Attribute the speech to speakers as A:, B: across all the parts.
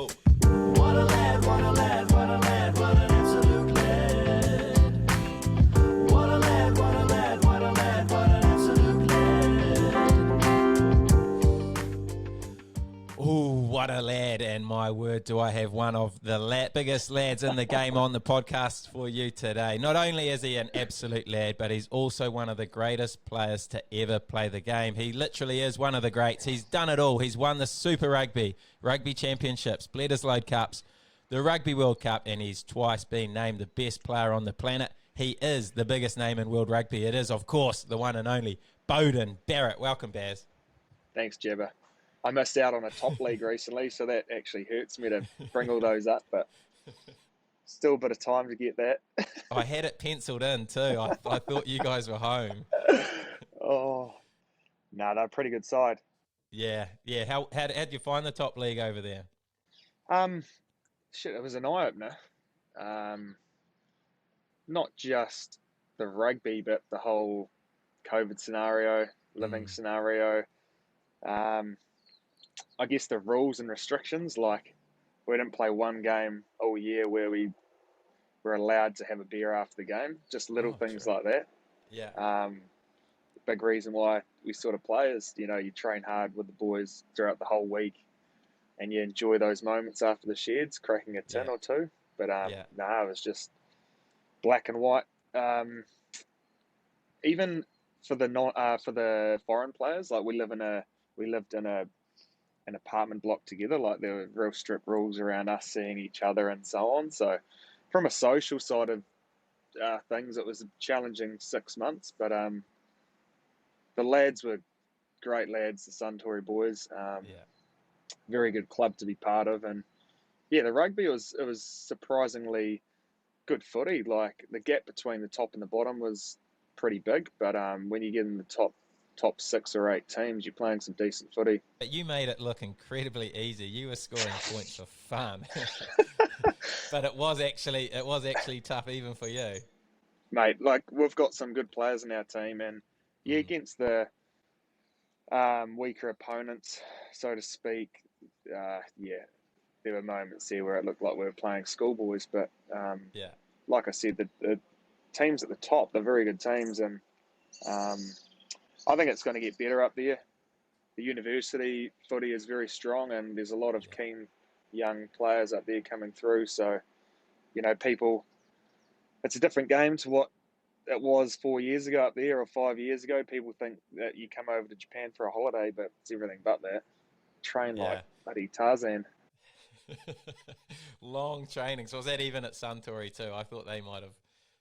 A: Oh. What a lad, what a lad, what a lad, what an absolute lad. What a lad, what a lad, what a lad, what an absolute lad. Oh, what a lad, and my word, do I have one of the biggest lads in the game on the podcast for you today. Not only is he an absolute lad, but he's also one of the greatest players to ever play the game. He literally is one of the greats. He's done it all. He's won the Super Rugby Championships, Bledisloe Cups, the Rugby World Cup, and he's twice been named the best player on the planet. He is the biggest name in world rugby. It is, of course, the one and only Beauden Barrett. Welcome, Baz.
B: Thanks, Jebba. I missed out on a top league recently, so that actually hurts me to bring all those up, but still a bit of time to get that.
A: I had it penciled in too. I thought you guys were home.
B: Oh, no, they're a pretty good side.
A: Yeah. How'd you find the top league over there?
B: It was an eye-opener. Not just the rugby, but the whole COVID scenario, living scenario. I guess the rules and restrictions, like we didn't play one game all year where we were allowed to have a beer after the game, just little things
A: true.
B: like that.
A: Yeah.
B: Big reason why we sort of play is, you train hard with the boys throughout the whole week and you enjoy those moments after the sheds, cracking a tin or two. But it was just black and white. Even for the foreign players, like we lived in an apartment block together. Like there were real strict rules around us seeing each other and so on. So from a social side of things, it was a challenging 6 months. But the lads were great lads, the Suntory boys. Very good club to be part of, and the rugby it was surprisingly good footy. Like the gap between the top and the bottom was pretty big, but when you get in the top 6 or 8 teams, you're playing some decent footy.
A: But you made it look incredibly easy. You were scoring points for fun, but it was actually tough even for you,
B: mate. Like we've got some good players in our team, and against the weaker opponents, so to speak, there were moments there where it looked like we were playing schoolboys. But like I said, the teams at the top, they're very good teams, and I think it's going to get better up there. The university footy is very strong, and there's a lot of keen young players up there coming through. So, people, it's a different game to what it was 4 years ago up there or 5 years ago. People think that you come over to Japan for a holiday, but it's everything but that. Train like bloody Tarzan.
A: Long training. So was that even at Suntory too? I thought they might have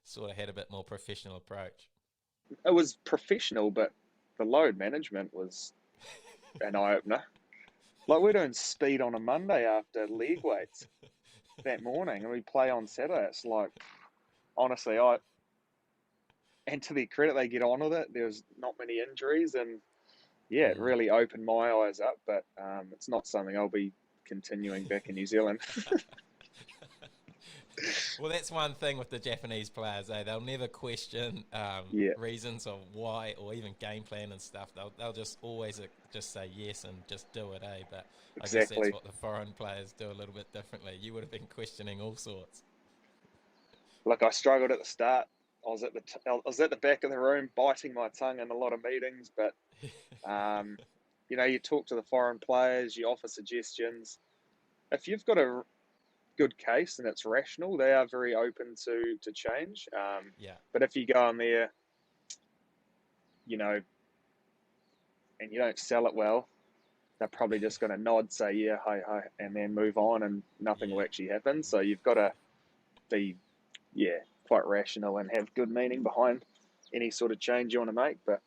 A: sort of had a bit more professional approach.
B: It was professional, but the load management was an eye-opener. Like we're doing speed on a Monday after league weights that morning, and we play on Saturday. It's like, honestly, and to their credit, they get on with it. There's not many injuries, and it really opened my eyes up. But it's not something I'll be continuing back in New Zealand.
A: Well, that's one thing with the Japanese players, They'll never question reasons of why or even game plan and stuff. They'll just always just say yes and just do it, But I guess that's what the foreign players do a little bit differently. You would have been questioning all sorts.
B: Look, I struggled at the start. I was at the back of the room biting my tongue in a lot of meetings, but you talk to the foreign players, you offer suggestions. If you've got a good case and it's rational, they are very open to change. But if you go on there, and you don't sell it well, they're probably just going to nod, say, yeah, hi, and then move on, and nothing will actually happen. So you've got to be, quite rational and have good meaning behind any sort of change you want to make. But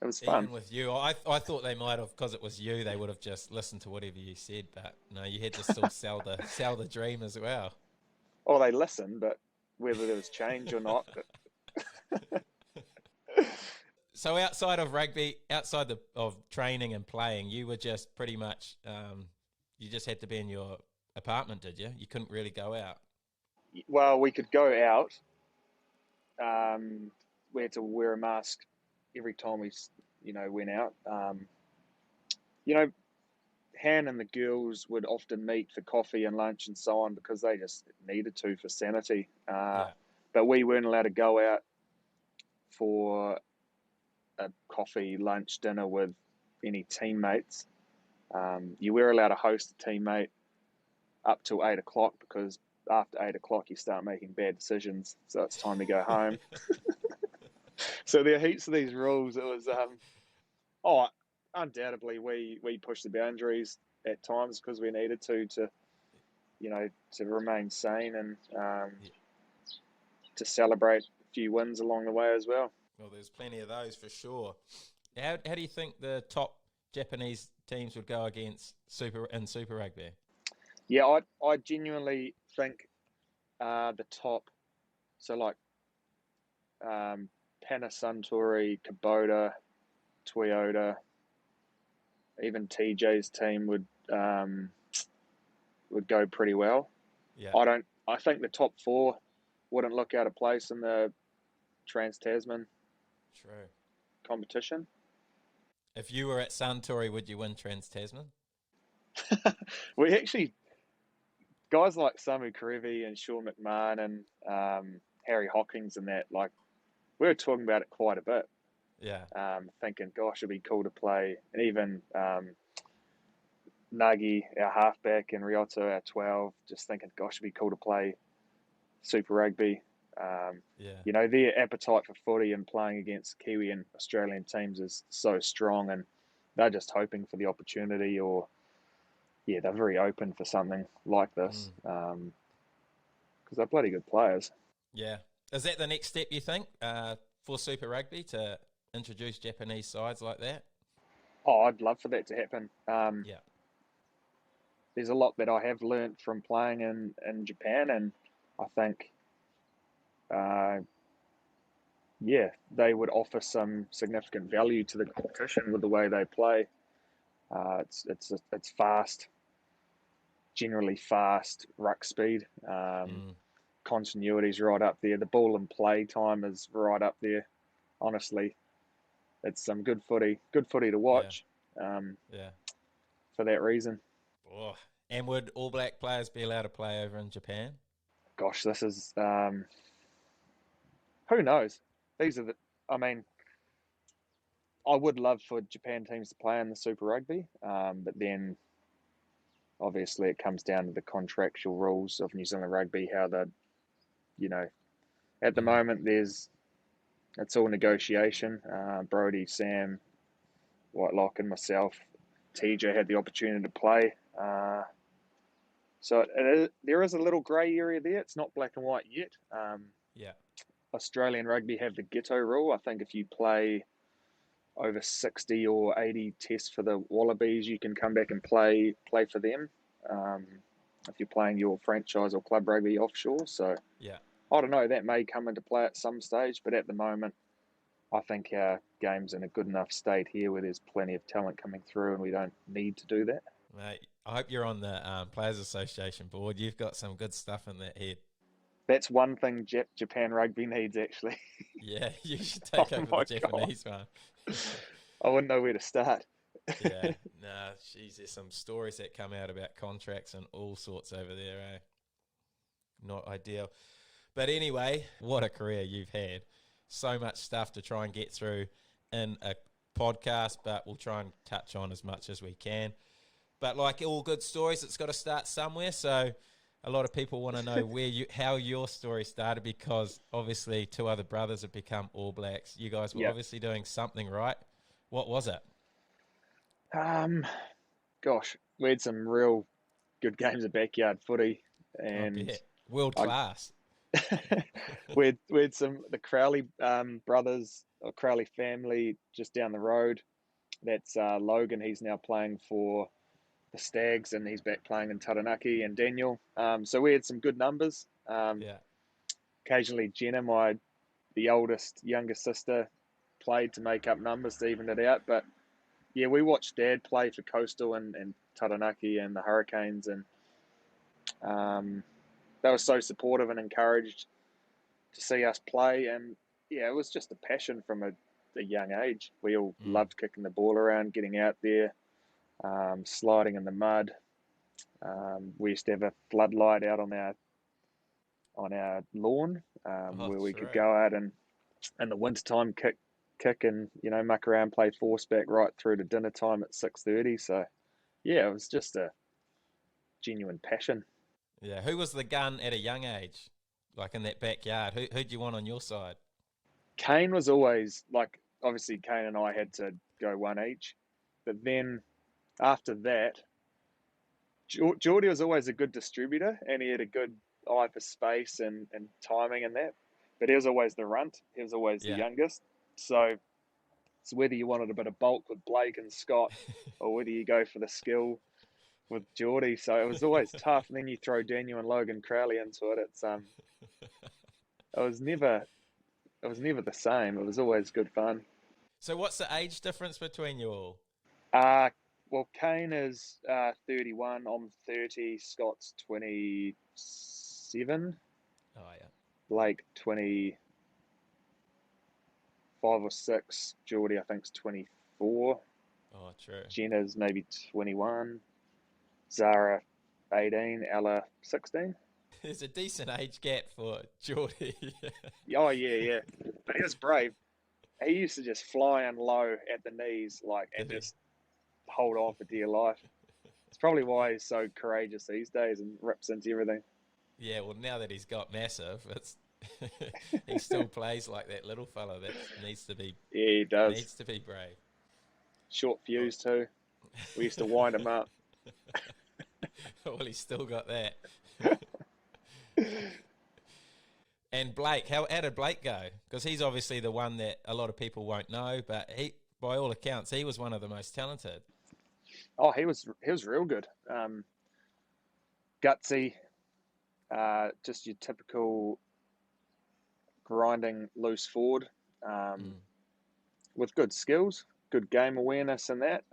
B: it was fun.
A: Even with you, I thought they might have, because it was you, they would have just listened to whatever you said. But no, you had to still sell the dream as well.
B: Oh, they listened, but whether there was change or not.
A: So outside of rugby, outside of training and playing, you were just pretty much, you just had to be in your apartment, did you? You couldn't really go out.
B: Well, we could go out. We had to wear a mask every time we, went out. Han and the girls would often meet for coffee and lunch and so on because they just needed to for sanity.
A: Yeah.
B: But we weren't allowed to go out for a coffee, lunch, dinner with any teammates. You were allowed to host a teammate up till 8 o'clock because after 8 o'clock you start making bad decisions, so it's time to go home. So there are heaps of these rules. It was undoubtedly we pushed the boundaries at times because we needed to to remain sane and
A: Yeah.
B: to celebrate a few wins along the way as well.
A: Well, there's plenty of those for sure. How do you think the top Japanese teams would go against Super Rugby?
B: Yeah, I genuinely think the top, so like Pana Suntory, Kubota, Toyota, even TJ's team would go pretty well.
A: Yeah.
B: I think the top four wouldn't look out of place in the Trans-Tasman
A: True.
B: competition.
A: If you were at Suntory, would you win Trans-Tasman?
B: We actually, guys like Samu Karevi and Sean McMahon and Harry Hawkins and that, like, we were talking about it quite a bit.
A: Yeah.
B: Thinking, gosh, it'd be cool to play. And even Nagi, our halfback, and Ryoto, our 12, just thinking, gosh, it'd be cool to play Super Rugby.
A: Yeah.
B: Their appetite for footy and playing against Kiwi and Australian teams is so strong, and they're just hoping for the opportunity, or they're very open for something like this because they're bloody good players.
A: Yeah. Is that the next step, you think, for Super Rugby to introduce Japanese sides like that?
B: Oh, I'd love for that to happen.
A: Yeah.
B: There's a lot that I have learnt from playing in Japan, and I think they would offer some significant value to the competition with the way they play. It's fast, generally fast ruck speed. Continuity's right up there. The ball and play time is right up there. Honestly, it's some good footy to watch.
A: Yeah.
B: For that reason.
A: Oh. And would All Black players be allowed to play over in Japan?
B: Gosh, this is who knows. I mean, I would love for Japan teams to play in the Super Rugby, but then obviously it comes down to the contractual rules of New Zealand Rugby, how at the moment it's all negotiation. Brody, Sam, Whitelock, and myself, TJ had the opportunity to play. So there is a little grey area there. It's not black and white yet.
A: Yeah.
B: Australian rugby have the ghetto rule. I think if you play over 60 or 80 tests for the Wallabies, you can come back and play for them. If you're playing your franchise or club rugby offshore. So
A: yeah,
B: I don't know. That may come into play at some stage, but at the moment, I think our game's in a good enough state here where there's plenty of talent coming through, and we don't need to do that.
A: Mate, I hope you're on the Players Association board. You've got some good stuff in that head.
B: That's one thing Japan Rugby needs, actually.
A: Yeah, you should take over the Japanese one.
B: I wouldn't know where to start.
A: Yeah, nah, geez, there's some stories that come out about contracts and all sorts over there, eh? Not ideal. But anyway, what a career you've had. So much stuff to try and get through in a podcast, but we'll try and touch on as much as we can. But like all good stories, it's got to start somewhere. So a lot of people want to know how your story started, because obviously two other brothers have become All Blacks. You guys were obviously doing something right. What was it?
B: Gosh, we had some real good games of backyard footy, and
A: world class.
B: we had the Crowley brothers or Crowley family just down the road. That's Logan. He's now playing for the Stags, and he's back playing in Taranaki, and Daniel. So we had some good numbers. Occasionally Jenna, the younger sister, played to make up numbers to even it out. But yeah, we watched Dad play for Coastal and Taranaki and the Hurricanes, and they were so supportive and encouraged to see us play. And yeah, it was just a passion from a young age. We all loved kicking the ball around, getting out there, sliding in the mud. We used to have a floodlight out on our lawn,
A: Oh,
B: where we could
A: true.
B: go out and in the wintertime kick and muck around, play forceback right through to dinner time at 6:30. So yeah, it was just a genuine passion.
A: Yeah. Who was the gun at a young age? Like in that backyard? Who'd you want on your side?
B: Kane was always like, obviously Kane and I had to go one each, but then after that, Geordie was always a good distributor and he had a good eye for space and timing and that. But he was always the runt. He was always the
A: Yeah.
B: youngest. So it's whether you wanted a bit of bulk with Blake and Scott or whether you go for the skill with Geordie. So it was always tough. And then you throw Daniel and Logan Crowley into it. It was never the same. It was always good fun.
A: So what's the age difference between you all?
B: Uh well, Kane is 31. I'm 30. Scott's 27.
A: Oh, yeah.
B: Blake 25 or 6. Geordie I think's 24.
A: Oh, true.
B: Jenna's maybe 21. Zara 18. Ella 16.
A: There's a decent age gap for Geordie.
B: Oh yeah. But he was brave. He used to just fly in low at the knees, like, and just hold on for dear life. It's probably why he's so courageous these days and rips into everything.
A: Yeah, well, now that he's got massive, it's he still plays like that little fella that needs to be
B: Yeah, he does.
A: needs to be brave.
B: Short fuse too. We used to wind him up.
A: Well, he's still got that. And Blake, how did Blake go? Because he's obviously the one that a lot of people won't know, but he, by all accounts, he was one of the most talented.
B: Oh, he was real good. Gutsy, just your typical grinding loose forward, with good skills, good game awareness, and that.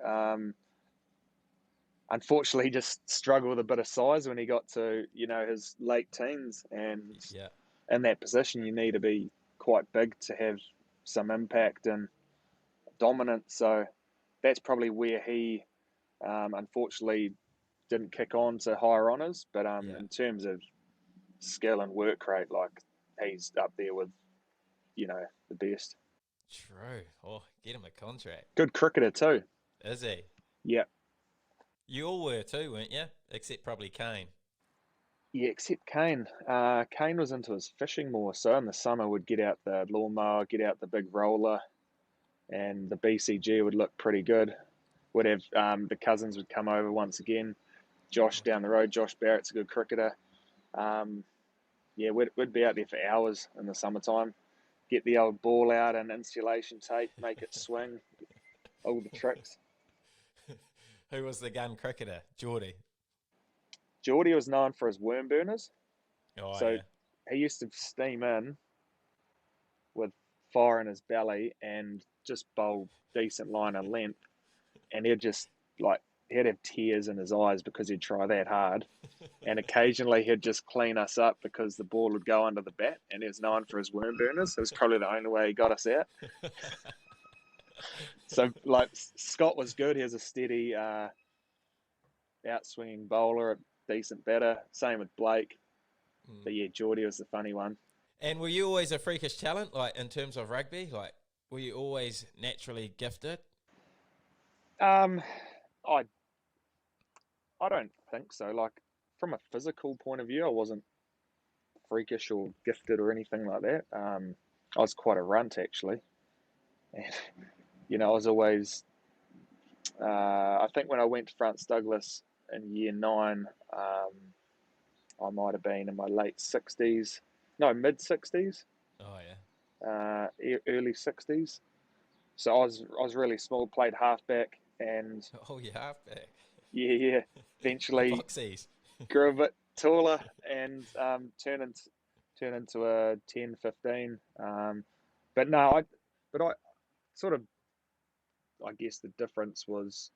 B: Unfortunately, he just struggled with a bit of size when he got to his late teens, and
A: Yeah,
B: in that position, you need to be quite big to have some impact and dominance. So that's probably where he, unfortunately, didn't kick on to higher honours. But
A: yeah.
B: in terms of skill and work rate, like, he's up there with the best.
A: True. Oh, get him a contract.
B: Good cricketer too.
A: Is he?
B: Yeah,
A: You all were too, weren't you? Except probably Kane.
B: yeah. Except Kane. Kane was into his fishing more. So in the summer, would get out the lawnmower, get out the big roller, and the BCG would look pretty good. Would have the cousins would come over once again. Josh down the road. Josh Barrett's a good cricketer. Um, yeah, we'd be out there for hours in the summertime. Get the old ball out and insulation tape, make it swing, all the tricks.
A: Who was the gun cricketer? Geordie.
B: Geordie was known for his worm burners.
A: Oh,
B: So
A: yeah.
B: he used to steam in with fire in his belly and just bowl decent line and length. And he'd have tears in his eyes because he'd try that hard. And occasionally he'd just clean us up because the ball would go under the bat, and he was known for his worm burners. It was probably the only way he got us out. So, like, Scott was good. He was a steady outswinging bowler, a decent batter. Same with Blake. But yeah, Geordie was the funny one.
A: And were you always a freakish talent, like in terms of rugby? Like, were you always naturally gifted?
B: Um, I I don't think so. Like, from a physical point of view, I wasn't freakish or gifted or anything like that. I was quite a runt actually, and I was always. I think when I went to France Douglas in year 9, I might have been in my late 60s, no, mid 60s,
A: Oh, yeah.
B: early 60s. So I was really small, played halfback, and
A: Oh, yeah, halfback.
B: yeah. Eventually
A: Boxies.
B: grew a bit taller and turn into a 10, 15. But no, I sort of, I guess the difference was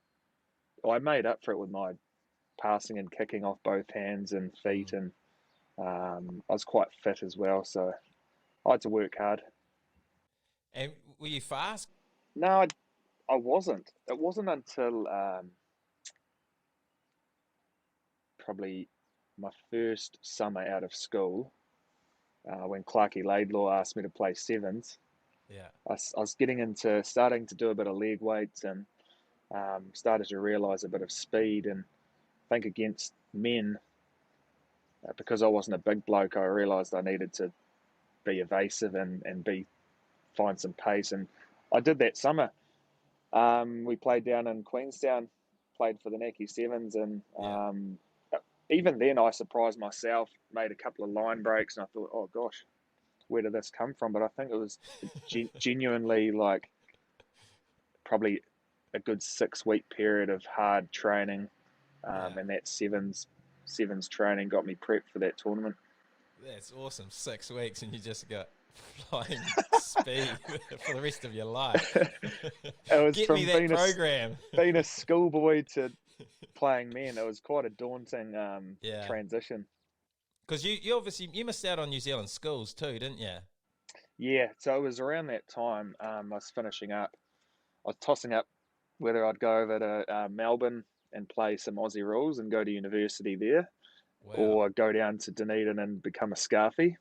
B: I made up for it with my passing and kicking off both hands and feet, and I was quite fit as well, so I had to work hard.
A: And were you fast?
B: No, I wasn't. It wasn't until probably my first summer out of school, when Clarkie Laidlaw asked me to play sevens.
A: Yeah.
B: I was starting to do a bit of leg weights and started to realise a bit of speed. And I think against men, because I wasn't a big bloke, I realised I needed to be evasive and find some pace. And I did that summer. We played down in Queenstown, played for the Naki Sevens, and
A: Yeah.
B: even then I surprised myself, made a couple of line breaks, and I thought, oh gosh, where did this come from? But I think it was genuinely like probably a good 6 week period of hard training,
A: Yeah.
B: and that sevens training got me prepped for that tournament.
A: That's awesome. 6 weeks and you just got flying speed for the rest of your life.
B: It was
A: Get me
B: from
A: that program.
B: being a schoolboy to playing men. It was quite a daunting
A: Yeah.
B: transition.
A: Because you obviously you missed out on New Zealand schools too, didn't you?
B: Yeah, so it was around that time I was finishing up. I was tossing up whether I'd go over to Melbourne and play some Aussie rules and go to university there,
A: Wow.
B: or go down to Dunedin and become a scarfie.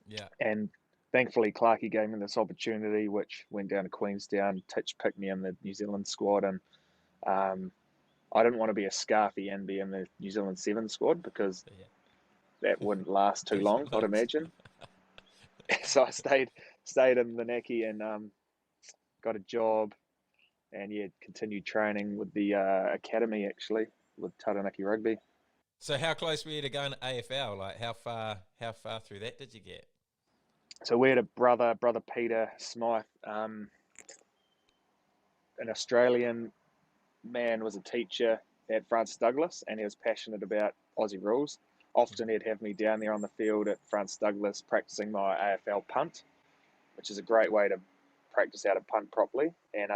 A: Yeah.
B: And thankfully, Clarkie gave me this opportunity, which went down to Queenstown. Titch picked me in the New Zealand squad, and um, I didn't want to be a scarfie and be in the New Zealand Seven squad because
A: Yeah.
B: that wouldn't last too
A: Who's
B: long, I'd
A: knows?
B: imagine. So I stayed in the Naki and got a job, and yeah, continued training with the academy actually with Taranaki Rugby.
A: So how close were you to going to AFL? Like how far through that did you get?
B: So we had a brother Peter Smythe, an Australian man, was a teacher at Francis Douglas, and he was passionate about Aussie rules. Often he'd have me down there on the field at Francis Douglas practicing my AFL punt, which is a great way to practice how to punt properly. And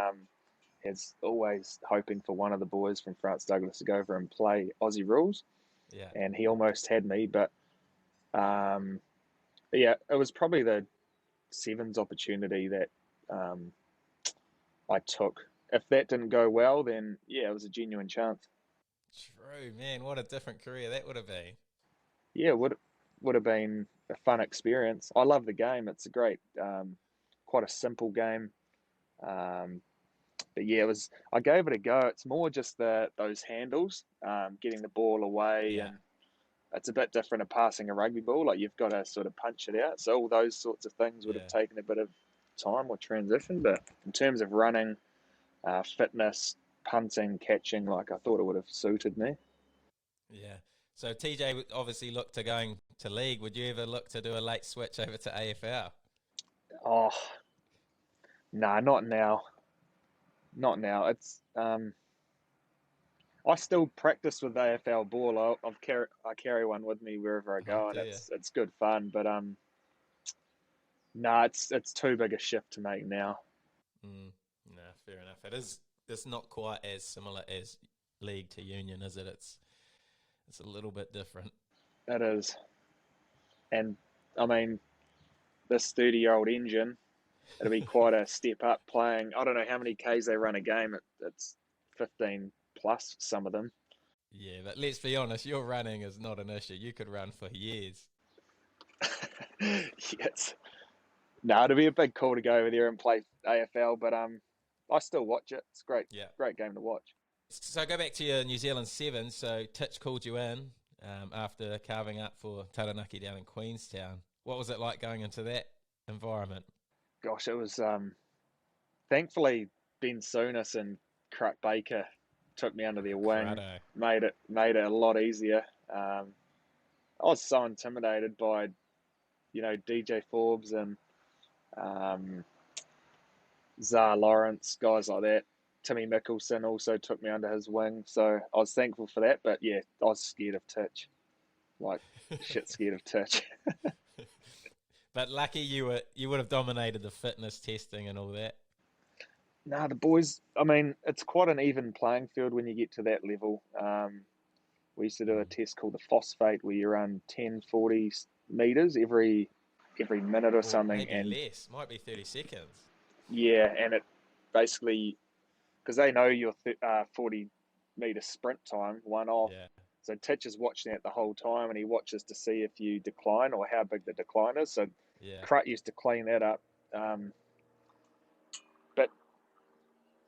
B: is always hoping for one of the boys from Francis Douglas to go over and play Aussie rules.
A: Yeah.
B: And he almost had me, but um, yeah, it was probably the sevens opportunity that I took. If that didn't go well, then yeah, it was a genuine chance.
A: True, man. What a different career that would have been.
B: Yeah, would have been a fun experience. I love the game. It's a great, quite a simple game. Um, but yeah, it was. I gave it a go. It's more just those handles, getting the ball away,
A: Yeah.
B: and it's a bit different to passing a rugby ball. Like you've got to sort of punch it out. So all those sorts of things would have
A: Yeah.
B: taken a bit of time or transition. But in terms of running, fitness, punting, catching, like I thought it would have suited me.
A: Yeah. So TJ would obviously look to going to league. Would you ever look to do a late switch over to AFL?
B: Oh, nah, not now. Not now. It's I still practice with AFL ball. I carry one with me wherever I
A: Oh,
B: go, and
A: do you?
B: it's good fun. But nah, it's too big a shift to make now.
A: Mm, no, fair enough. It is. It's not quite as similar as league to union, is it? It's a little bit different.
B: It is, and I mean this 30-year-old engine. It'll be quite a step up playing. I don't know how many Ks they run a game. It's 15 plus some of them.
A: Yeah, but let's be honest, your running is not an issue. You could run for years.
B: Yes. No, it'll be a big call to go over there and play AFL, but I still watch it. It's
A: Yeah.
B: great game to watch.
A: So go back to your New Zealand Sevens. So Titch called you in after carving up for Taranaki down in Queenstown. What was it like going into that environment?
B: Gosh, it was thankfully Ben Sonis and Crut Baker took me under their wing,
A: Cruddo.
B: made it a lot easier. I was so intimidated by DJ Forbes and um, Zar Lawrence, guys like that. Timmy Mickelson also took me under his wing, so I was thankful for that. But yeah, I was scared of Titch, like shit scared of Titch.
A: But lucky you would have dominated the fitness testing and all that.
B: Nah, the boys. I mean, it's quite an even playing field when you get to that level. We used to do a test called the phosphate, where you run 10, 40 meters every minute or
A: Or
B: something,
A: maybe
B: and
A: less. Might be 30 seconds.
B: yeah, and it basically because they know your 40-meter sprint time, one off.
A: Yeah.
B: So Titch is watching that the whole time, and he watches to see if you decline or how big the decline is. So
A: Yeah.
B: Crut used to clean that up. But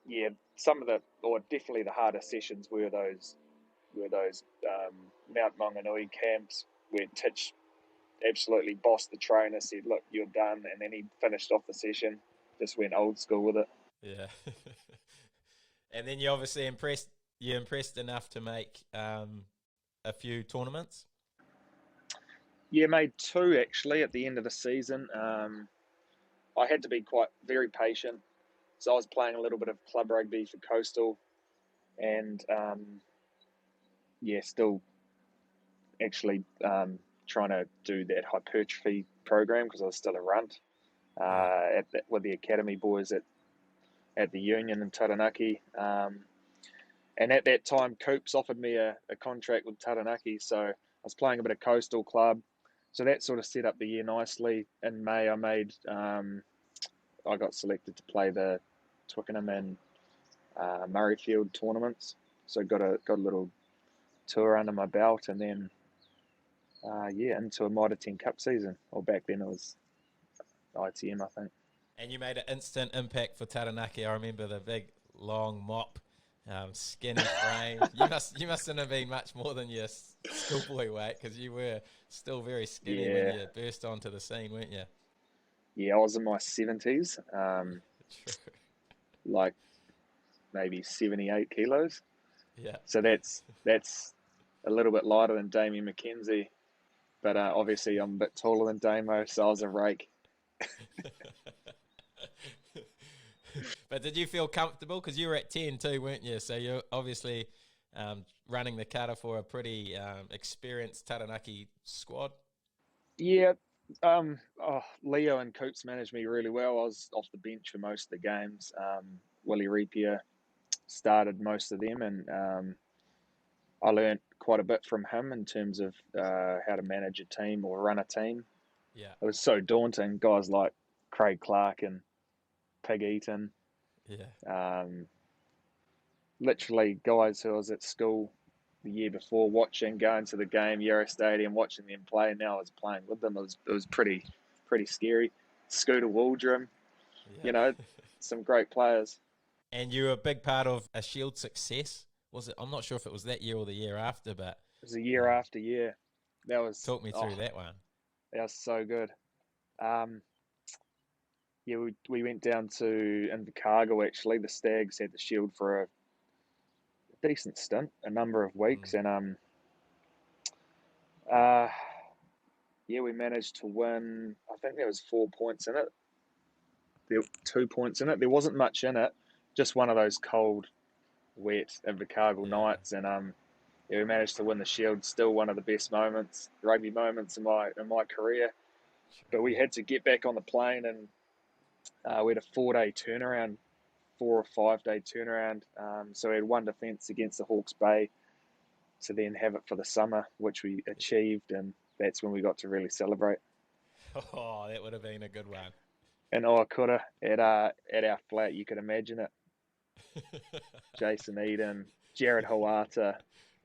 B: yeah, definitely the hardest sessions were those Mount Maunganui camps where Titch absolutely bossed the trainer, said, "Look, you're done," and then he finished off the session. Just went old school with it.
A: Yeah. And then you obviously impressed enough to make a few tournaments.
B: Yeah, made 2 actually at the end of the season. I had to be very patient. So I was playing a little bit of club rugby for Coastal, and still actually trying to do that hypertrophy program because I was still a runt with the academy boys at the Union in Taranaki. And at that time, Coops offered me a contract with Taranaki, so I was playing a bit of Coastal club. So that sort of set up the year nicely. In May, I got selected to play the Twickenham and Murrayfield tournaments. So got a little tour under my belt, and then into a Mitre 10 Cup season. Or back then it was ITM, I think.
A: And you made an instant impact for Taranaki. I remember the big long mop, skinny frame. You mustn't have been much more than your schoolboy weight, because you were still very skinny when you burst onto the scene, weren't you?
B: Yeah, I was in my 70s, like maybe 78 kilos.
A: Yeah.
B: So that's a little bit lighter than Damien McKenzie, but obviously I'm a bit taller than Damo, so I was a rake.
A: But did you feel comfortable? Because you were at 10 too, weren't you? So you're obviously running the kata for a pretty experienced Taranaki squad.
B: Yeah, Leo and Coops managed me really well. I was off the bench for most of the games. Willie Repier started most of them, and I learned quite a bit from him in terms of how to manage a team or run a team.
A: Yeah.
B: It was so daunting. Guys like Craig Clark and Pig Eaton.
A: Yeah.
B: Literally guys who I was at school the year before watching, going to the game, Euro Stadium, watching them play, and now I was playing with them. It was pretty scary. Scooter Waldrum, some great players.
A: And you were a big part of a Shield success. Was it? I'm not sure if it was that year or the year after, but
B: it was a year after year. That was
A: talk me through that one.
B: That was so good. We went down to Invercargill actually. The Stags had the Shield for a decent stint, a number of weeks, and we managed to win. I think there was 4 points in it. There were 2 points in it. There wasn't much in it. Just one of those cold, wet Invercargill nights, and we managed to win the Shield. Still one of the best rugby moments in my career. But we had to get back on the plane, and we had a 4-day turnaround, 4 or 5 day turnaround. So we had one defence against the Hawke's Bay to then have it for the summer, which we achieved, and that's when we got to really celebrate.
A: Oh, that would have been a good one.
B: And Oakura at our flat, you could imagine it. Jason Eden, Jared Hawata,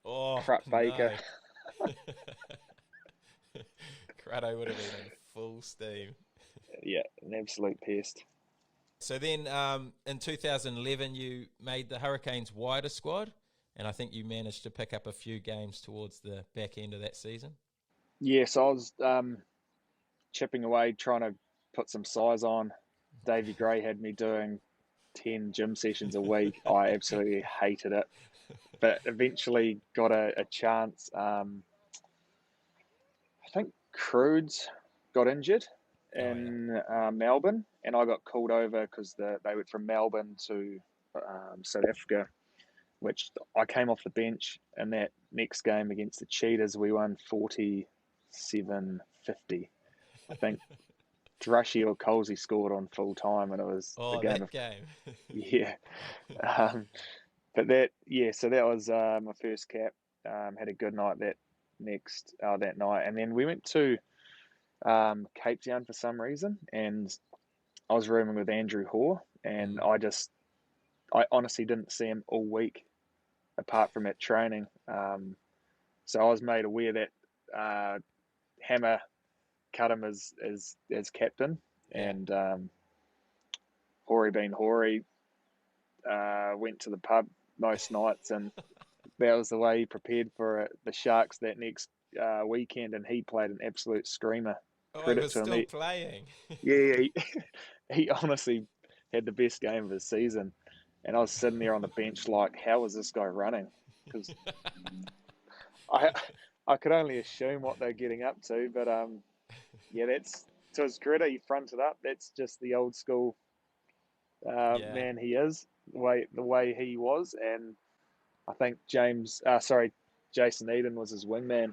B: Crut Baker.
A: No. Cruddo would have been in full steam.
B: Yeah, an absolute pest.
A: So then in 2011, you made the Hurricanes wider squad, and I think you managed to pick up a few games towards the back end of that season.
B: Yes, I was chipping away, trying to put some size on. Davey Gray had me doing 10 gym sessions a week. I absolutely hated it, but eventually got a chance. I think Crudes got injured in Melbourne, and I got called over because they went from Melbourne to South Africa, which I came off the bench. In that next game against the Cheetahs, we won 47-50. I think Drushy or Colsey scored on full time, and it was a game yeah. So that was my first cap. Had a good night that night, and then we went to Cape Town for some reason, and I was rooming with Andrew Hoare, and I honestly didn't see him all week, apart from at training. So I was made aware that Hammer cut him as captain,
A: Yeah.
B: and Hoary being Hoary went to the pub most nights, and that was the way he prepared for the Sharks that next weekend, and he played an absolute screamer.
A: Oh, he
B: Credit
A: was
B: to him.
A: still playing.
B: He honestly had the best game of his season, and I was sitting there on the bench like, how is this guy running? Because I I could only assume what they're getting up to, but yeah, that's to his credit. He fronted up. That's just the old school
A: Yeah.
B: man he is. The way he was, and I think Jason Eden was his wingman.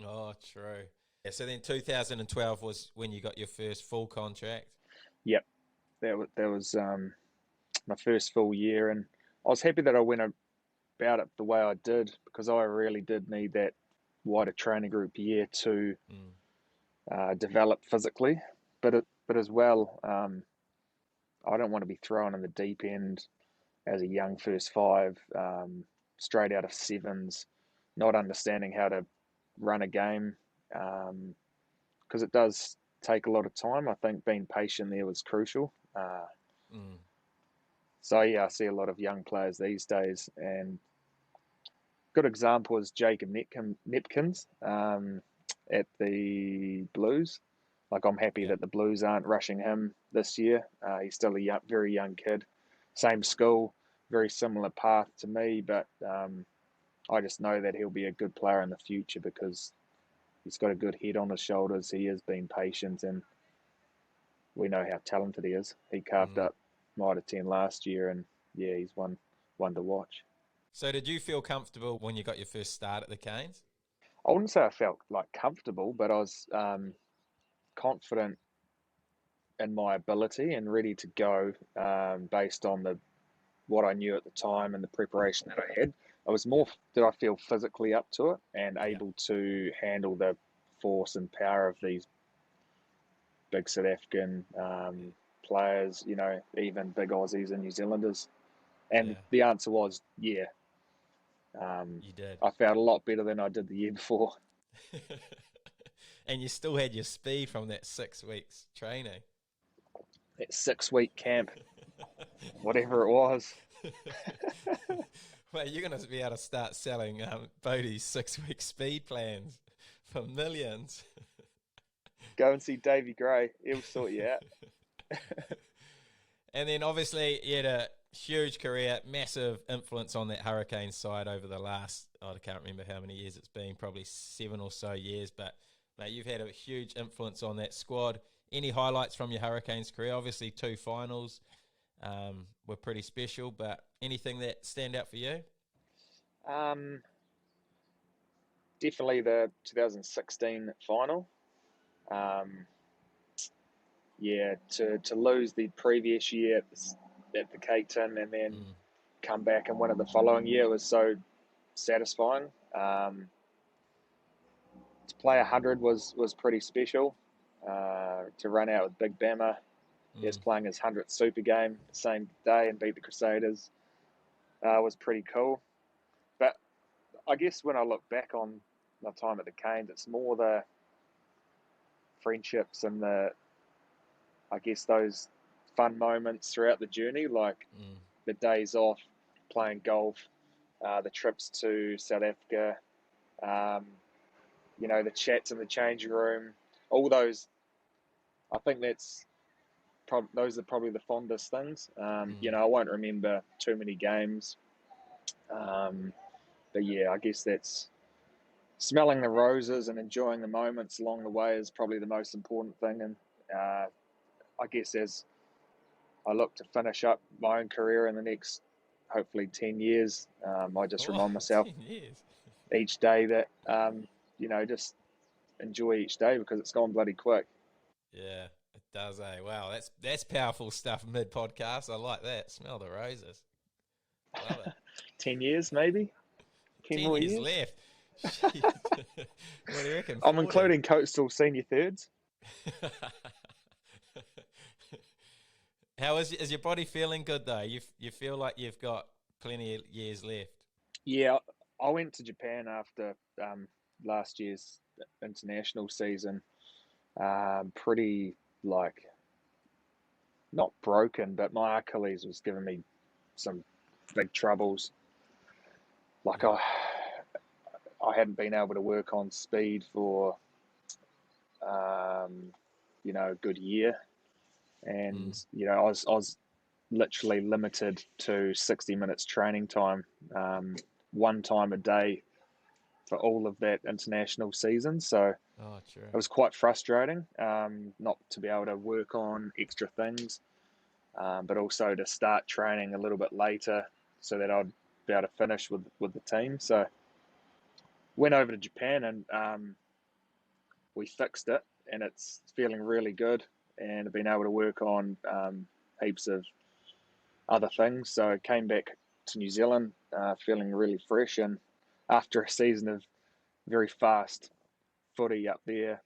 A: Oh, true. Yeah, so then 2012 was when you got your first full contract.
B: Yep, that was my first full year, and I was happy that I went about it the way I did, because I really did need that wider training group year to develop physically, but as well, I don't want to be thrown in the deep end as a young first five, straight out of sevens, not understanding how to run a game, because it does take a lot of time. I think being patient there was crucial.
A: Mm.
B: So yeah, I see a lot of young players these days, and good example is Jacob Nepkins at the Blues. Like, I'm happy
A: Yeah.
B: that the Blues aren't rushing him this year. He's still a very young kid, same school, very similar path to me, but I just know that he'll be a good player in the future because he's got a good head on his shoulders. He has been patient, and we know how talented he is. He carved
A: Mm.
B: up Mitre 10 last year, and yeah, he's one to watch.
A: So did you feel comfortable when you got your first start at the Canes?
B: I wouldn't say I felt like comfortable, but I was confident in my ability and ready to go, based on the what I knew at the time and the preparation that I had. I was
A: Yeah.
B: more, did I feel physically up to it and
A: Yeah.
B: able to handle the force and power of these big South African players, even big Aussies and New Zealanders? And
A: Yeah.
B: the answer was yeah.
A: You did.
B: I felt a lot better than I did the year before.
A: And you still had your speed from that 6 weeks training.
B: That 6 week camp, whatever it was.
A: Well, you're going to be able to start selling Bodie's 6 week speed plans for millions.
B: Go and see Davey Gray. He'll sort you out.
A: And then obviously you had a huge career, massive influence on that Hurricanes side over the last, I can't remember how many years it's been, probably 7 or so years. But, mate, you've had a huge influence on that squad. Any highlights from your Hurricanes career? Obviously 2 finals were pretty special, but anything that stand out for you?
B: Um, Definitely the 2016 final. Um, yeah, to lose the previous year at the Cape Tin and then
A: Mm.
B: come back and win it the following year was so satisfying. To play 100 was pretty special. To run out with Big Bama, he was
A: Mm.
B: playing his 100th Super game the same day and beat the Crusaders, was pretty cool. But I guess when I look back on my time at the Canes, it's more the friendships and I guess those fun moments throughout the journey, like
A: Mm.
B: the days off, playing golf, the trips to South Africa, um, the chats in the changing room, all those. I think those are probably the fondest things.
A: Mm.
B: I won't remember too many games, um, but yeah, I guess that's smelling the roses and enjoying the moments along the way is probably the most important thing. And I guess as I look to finish up my own career in the next, hopefully, 10 years, I just
A: Oh,
B: remind myself
A: 10 years.
B: each day that, just enjoy each day because it's gone bloody quick.
A: Yeah, it does, eh? Wow, that's powerful stuff mid-podcast. I like that. Smell the roses. Love it.
B: 10 years, maybe? 10
A: 10
B: more
A: years
B: years?
A: left. Shit. What do you reckon?
B: I'm
A: 40?
B: including coastal senior thirds.
A: How is your body feeling good, though? You feel like you've got plenty of years left?
B: Yeah, I went to Japan after last year's international season. Pretty like not broken, but my Achilles was giving me some big troubles. Like
A: Yeah.
B: I hadn't been able to work on speed for a good year, and I was literally limited to 60 minutes training time, one time a day for all of that international season. So
A: Oh, true.
B: it was quite frustrating, not to be able to work on extra things, but also to start training a little bit later so that I'd be able to finish with the team. So went over to Japan and we fixed it, and it's feeling really good. And I've been able to work on heaps of other things. So I came back to New Zealand feeling really fresh, and after a season of very fast footy up there,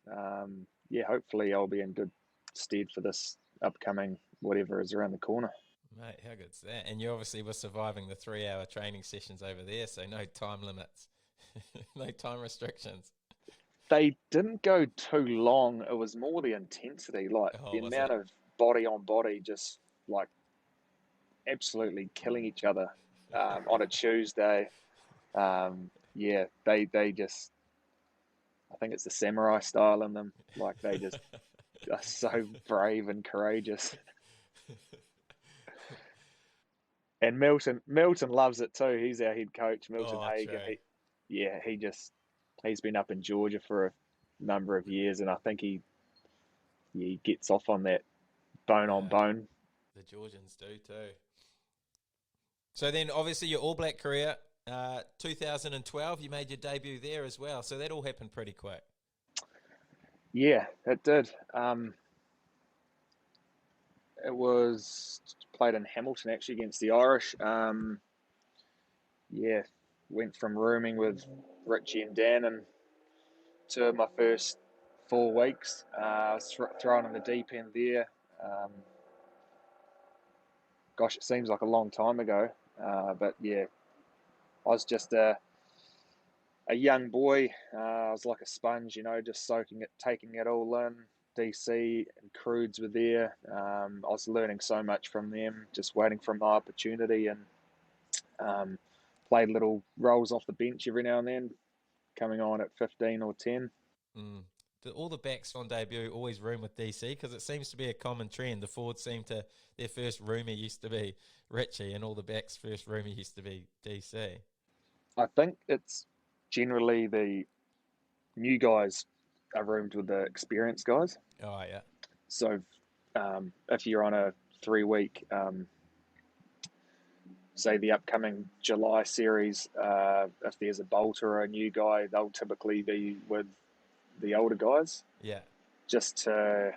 B: hopefully I'll be in good stead for this upcoming whatever is around the corner.
A: Mate, how good's that? And you obviously were surviving the 3-hour training sessions over there, so no time limits, no time restrictions.
B: They didn't go too long. It was more the intensity, like
A: Oh,
B: the
A: was
B: amount
A: it?
B: of body on body, just like absolutely killing each other on a Tuesday. They just, I think it's the samurai style in them. Like they just are so brave and courageous. And Milton loves it too. He's our head coach, Milton
A: Oh,
B: Hagen.
A: true.
B: He's been up in Georgia for a number of years, and I think he gets off on that bone on
A: Yeah,
B: bone.
A: the Georgians do too. So then, obviously, your All Black career, 2012, you made your debut there as well. So that all happened pretty quick.
B: Yeah, it did. It was played in Hamilton actually against the Irish. Yeah, went from rooming with Richie and Dan, and to my first 4 weeks, I was thrown in the deep end there. Um, Gosh, it seems like a long time ago, but yeah, I was just a young boy. I was like a sponge, just soaking it, taking it all in. DC and Crudes were there. I was learning so much from them, just waiting for my opportunity, and um, played little roles off the bench every now and then, coming on at 15 or 10.
A: Mm. Do all the backs on debut always room with DC? Because it seems to be a common trend. The forwards seem to, their first roomie used to be Richie, and all the backs' first roomie used to be DC.
B: I think it's generally the new guys are roomed with the experienced guys.
A: Oh, yeah.
B: So if you're on a 3 week, say the upcoming July series, if there's a bolter or a new guy, they'll typically be with the older guys,
A: Yeah.
B: just to,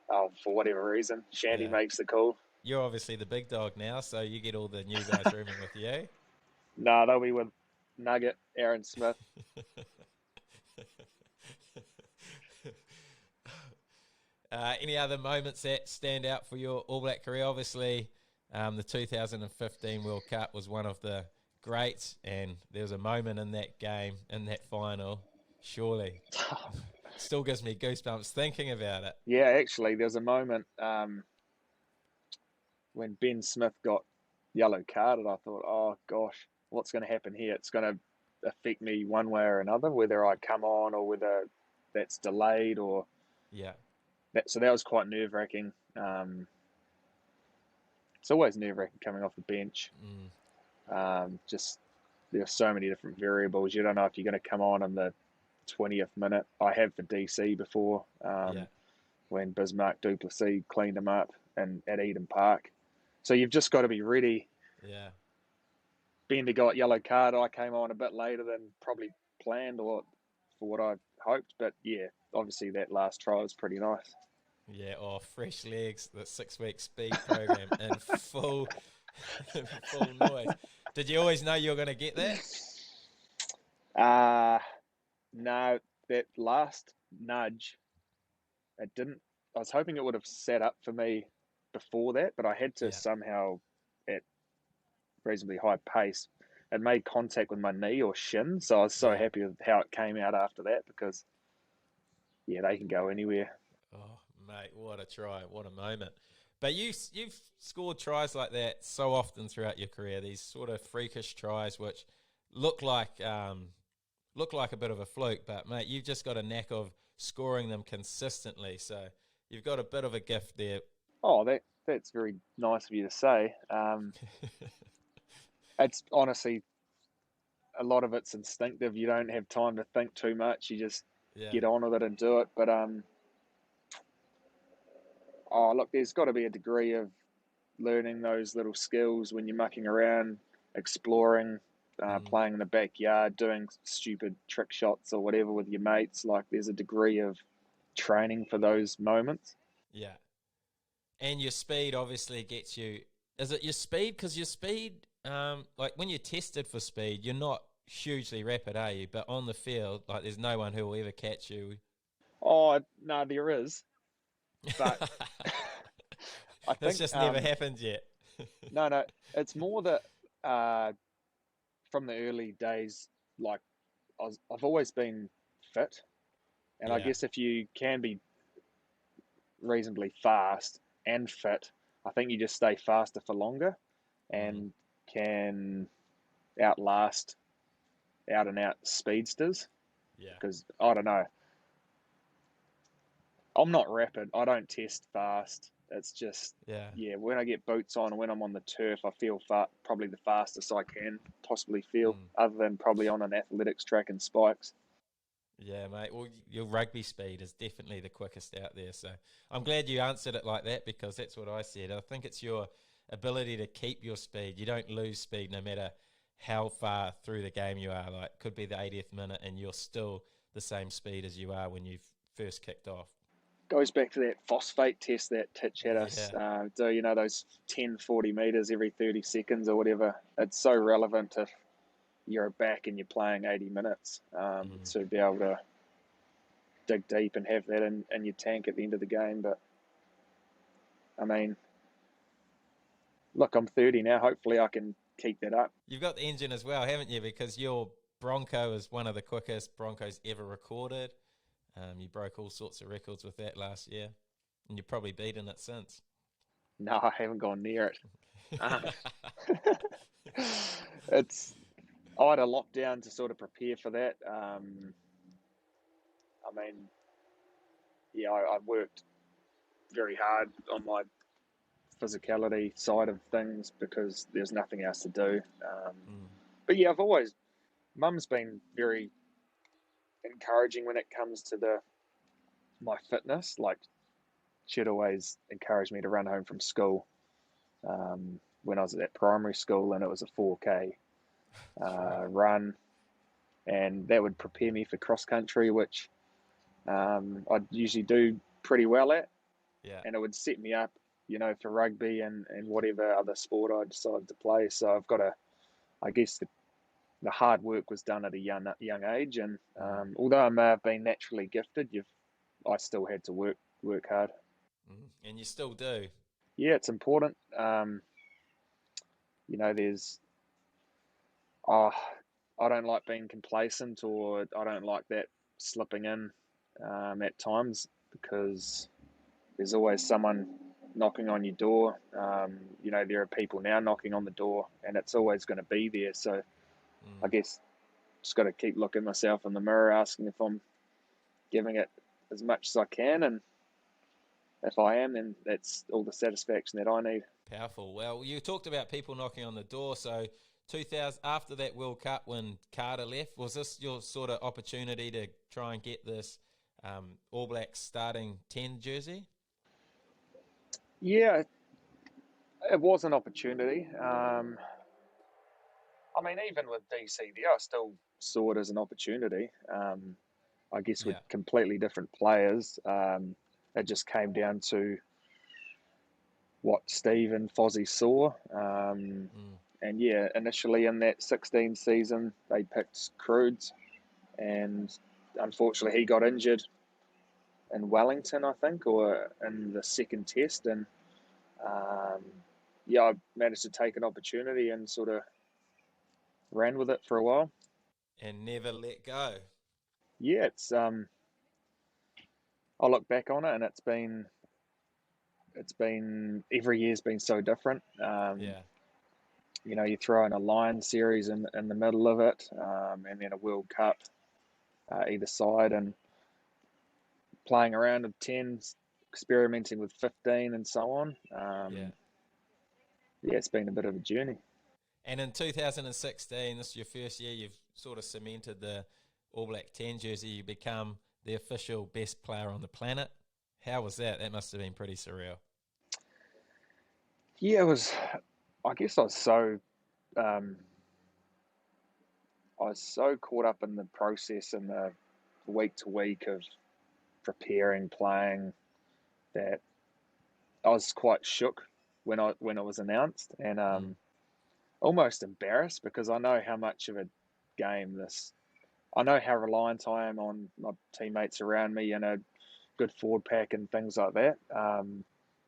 B: for whatever reason, Shandy
A: Yeah.
B: makes the call.
A: You're obviously the big dog now, so you get all the new guys rooming with you.
B: No, they'll be with Nugget, Aaron Smith.
A: Any other moments that stand out for your All Black career? Obviously, the 2015 World Cup was one of the greats, and there was a moment in that game, in that final, surely. Still gives me goosebumps thinking about it.
B: Yeah, actually, there's a moment when Ben Smith got yellow carded. I thought, oh gosh, what's going to happen here? It's going to affect me one way or another, whether I come on or whether that's delayed or
A: Yeah.
B: that. So that was quite nerve wracking. It's always nerve wracking coming off the bench.
A: Mm.
B: Just there's so many different variables. You don't know if you're going to come on in the 20th minute. I have for DC before,
A: Yeah.
B: when Bismarck Duplessis cleaned him up at Eden Park. So you've just got to be ready.
A: Yeah.
B: Bender got yellow card. I came on a bit later than probably planned or for what I hoped. But yeah, obviously that last try was pretty nice.
A: Yeah. Oh, fresh legs, the 6 week speed program in full, full noise. Did you always know you were going to get that?
B: Uh no, that last nudge, it didn't. I was hoping it would have set up for me before that, but I had to
A: Yeah.
B: somehow at reasonably high pace it made contact with my knee or shin. So I was so
A: Yeah.
B: happy with how it came out after that because, yeah, they can go anywhere.
A: Oh, mate, what a try. What a moment. But you've scored tries like that so often throughout your career, these sort of freakish tries which look like a bit of a fluke, but, mate, you've just got a knack of scoring them consistently. So you've got a bit of a gift there.
B: Oh, that's very nice of you to say. It's honestly, a lot of it's instinctive. You don't have time to think too much. You just
A: Yeah.
B: get on with it and do it. But oh, look, there's got to be a degree of learning those little skills when you're mucking around, exploring, playing in the backyard, doing stupid trick shots or whatever with your mates. Like, there's a degree of training for those moments.
A: Yeah. And your speed obviously gets you. Is it your speed? Because your speed, like when you're tested for speed, you're not hugely rapid, are you? But on the field, like there's no one who will ever catch you.
B: Oh, no, there is. But I
A: That's
B: think,
A: just never happened yet.
B: no, it's more that from the early days, like, I've always been fit. And I
A: Yeah.
B: guess if you can be reasonably fast and fit, I think you just stay faster for longer
A: Mm,
B: and can outlast out and out speedsters.
A: yeah.
B: Because I don't know, I'm not rapid. I don't test fast. It's just,
A: Yeah.
B: yeah, when I get boots on and when I'm on the turf, I feel probably the fastest I can possibly feel,
A: Mm.
B: other than probably on an athletics track and spikes.
A: Yeah, mate. Well, your rugby speed is definitely the quickest out there. So I'm glad you answered it like that because that's what I said. I think it's your ability to keep your speed. You don't lose speed no matter how far through the game you are. Like, could be the 80th minute and you're still the same speed as you are when you've first kicked off.
B: Goes back to that phosphate test that Titch had us
A: Yeah.
B: do, those 10, 40 metres every 30 seconds or whatever. It's so relevant if you're back and you're playing 80 minutes
A: Mm.
B: to be able to dig deep and have that in your tank at the end of the game. But, I mean, look, I'm 30 now. Hopefully I can keep that up.
A: You've got the engine as well, haven't you? Because your Bronco is one of the quickest Broncos ever recorded. You broke all sorts of records with that last year, and you've probably beaten it since.
B: No, I haven't gone near it. Um, it's I had a lockdown to sort of prepare for that. I mean, yeah, I worked very hard on my physicality side of things because there's nothing else to do.
A: Mm.
B: But yeah, mum's been very encouraging when it comes to my fitness. Like, she'd always encourage me to run home from school when I was at primary school, and it was a 4K
A: Sure.
B: run, and that would prepare me for cross country, which I'd usually do pretty well at,
A: Yeah.
B: and it would set me up, for rugby and whatever other sport I decided to play. So I guess the hard work was done at a young age, and
A: Mm.
B: although I may have been naturally gifted, I still had to work hard.
A: Mm. And you still do.
B: Yeah, it's important. There's oh, I don't like being complacent, or I don't like that slipping in at times, because there's always someone knocking on your door. There are people now knocking on the door, and it's always going to be there. So I
A: Mm.
B: guess just got to keep looking myself in the mirror, asking if I'm giving it as much as I can, and if I am, then that's all the satisfaction that I need.
A: Powerful. Well, you talked about people knocking on the door. So 2000, after that World Cup when Carter left, was this your sort of opportunity to try and get this All Blacks starting 10 jersey?
B: Yeah, it was an opportunity. I mean, even with DCD, I still saw it as an opportunity. I guess with
A: Yeah.
B: completely different players, it just came down to what Steve and Fozzie saw.
A: Mm.
B: And yeah, initially in that 16 season, they picked Crudes, and unfortunately he got injured in Wellington, I think, or in the second test. And um, yeah, I managed to take an opportunity and sort of ran with it for a while.
A: And never let go.
B: Yeah, it's I look back on it, and it's been every year's been so different.
A: Yeah,
B: You throw in a Lions series in the middle of it, and then a World Cup either side, and playing around with 10s, experimenting with 15, and so on.
A: yeah.
B: Yeah, it's been a bit of a journey.
A: And in 2016, this is your first year, you've sort of cemented the All Black 10 jersey. You become the official best player on the planet. How was that? That must have been pretty surreal.
B: Yeah, it was. I guess um, I was so caught up in the process and the week to week of preparing, playing, that I was quite shook when it was announced, and
A: Mm.
B: almost embarrassed, because I know how much of a game this. I know how reliant I am on my teammates around me and a good forward pack and things like that.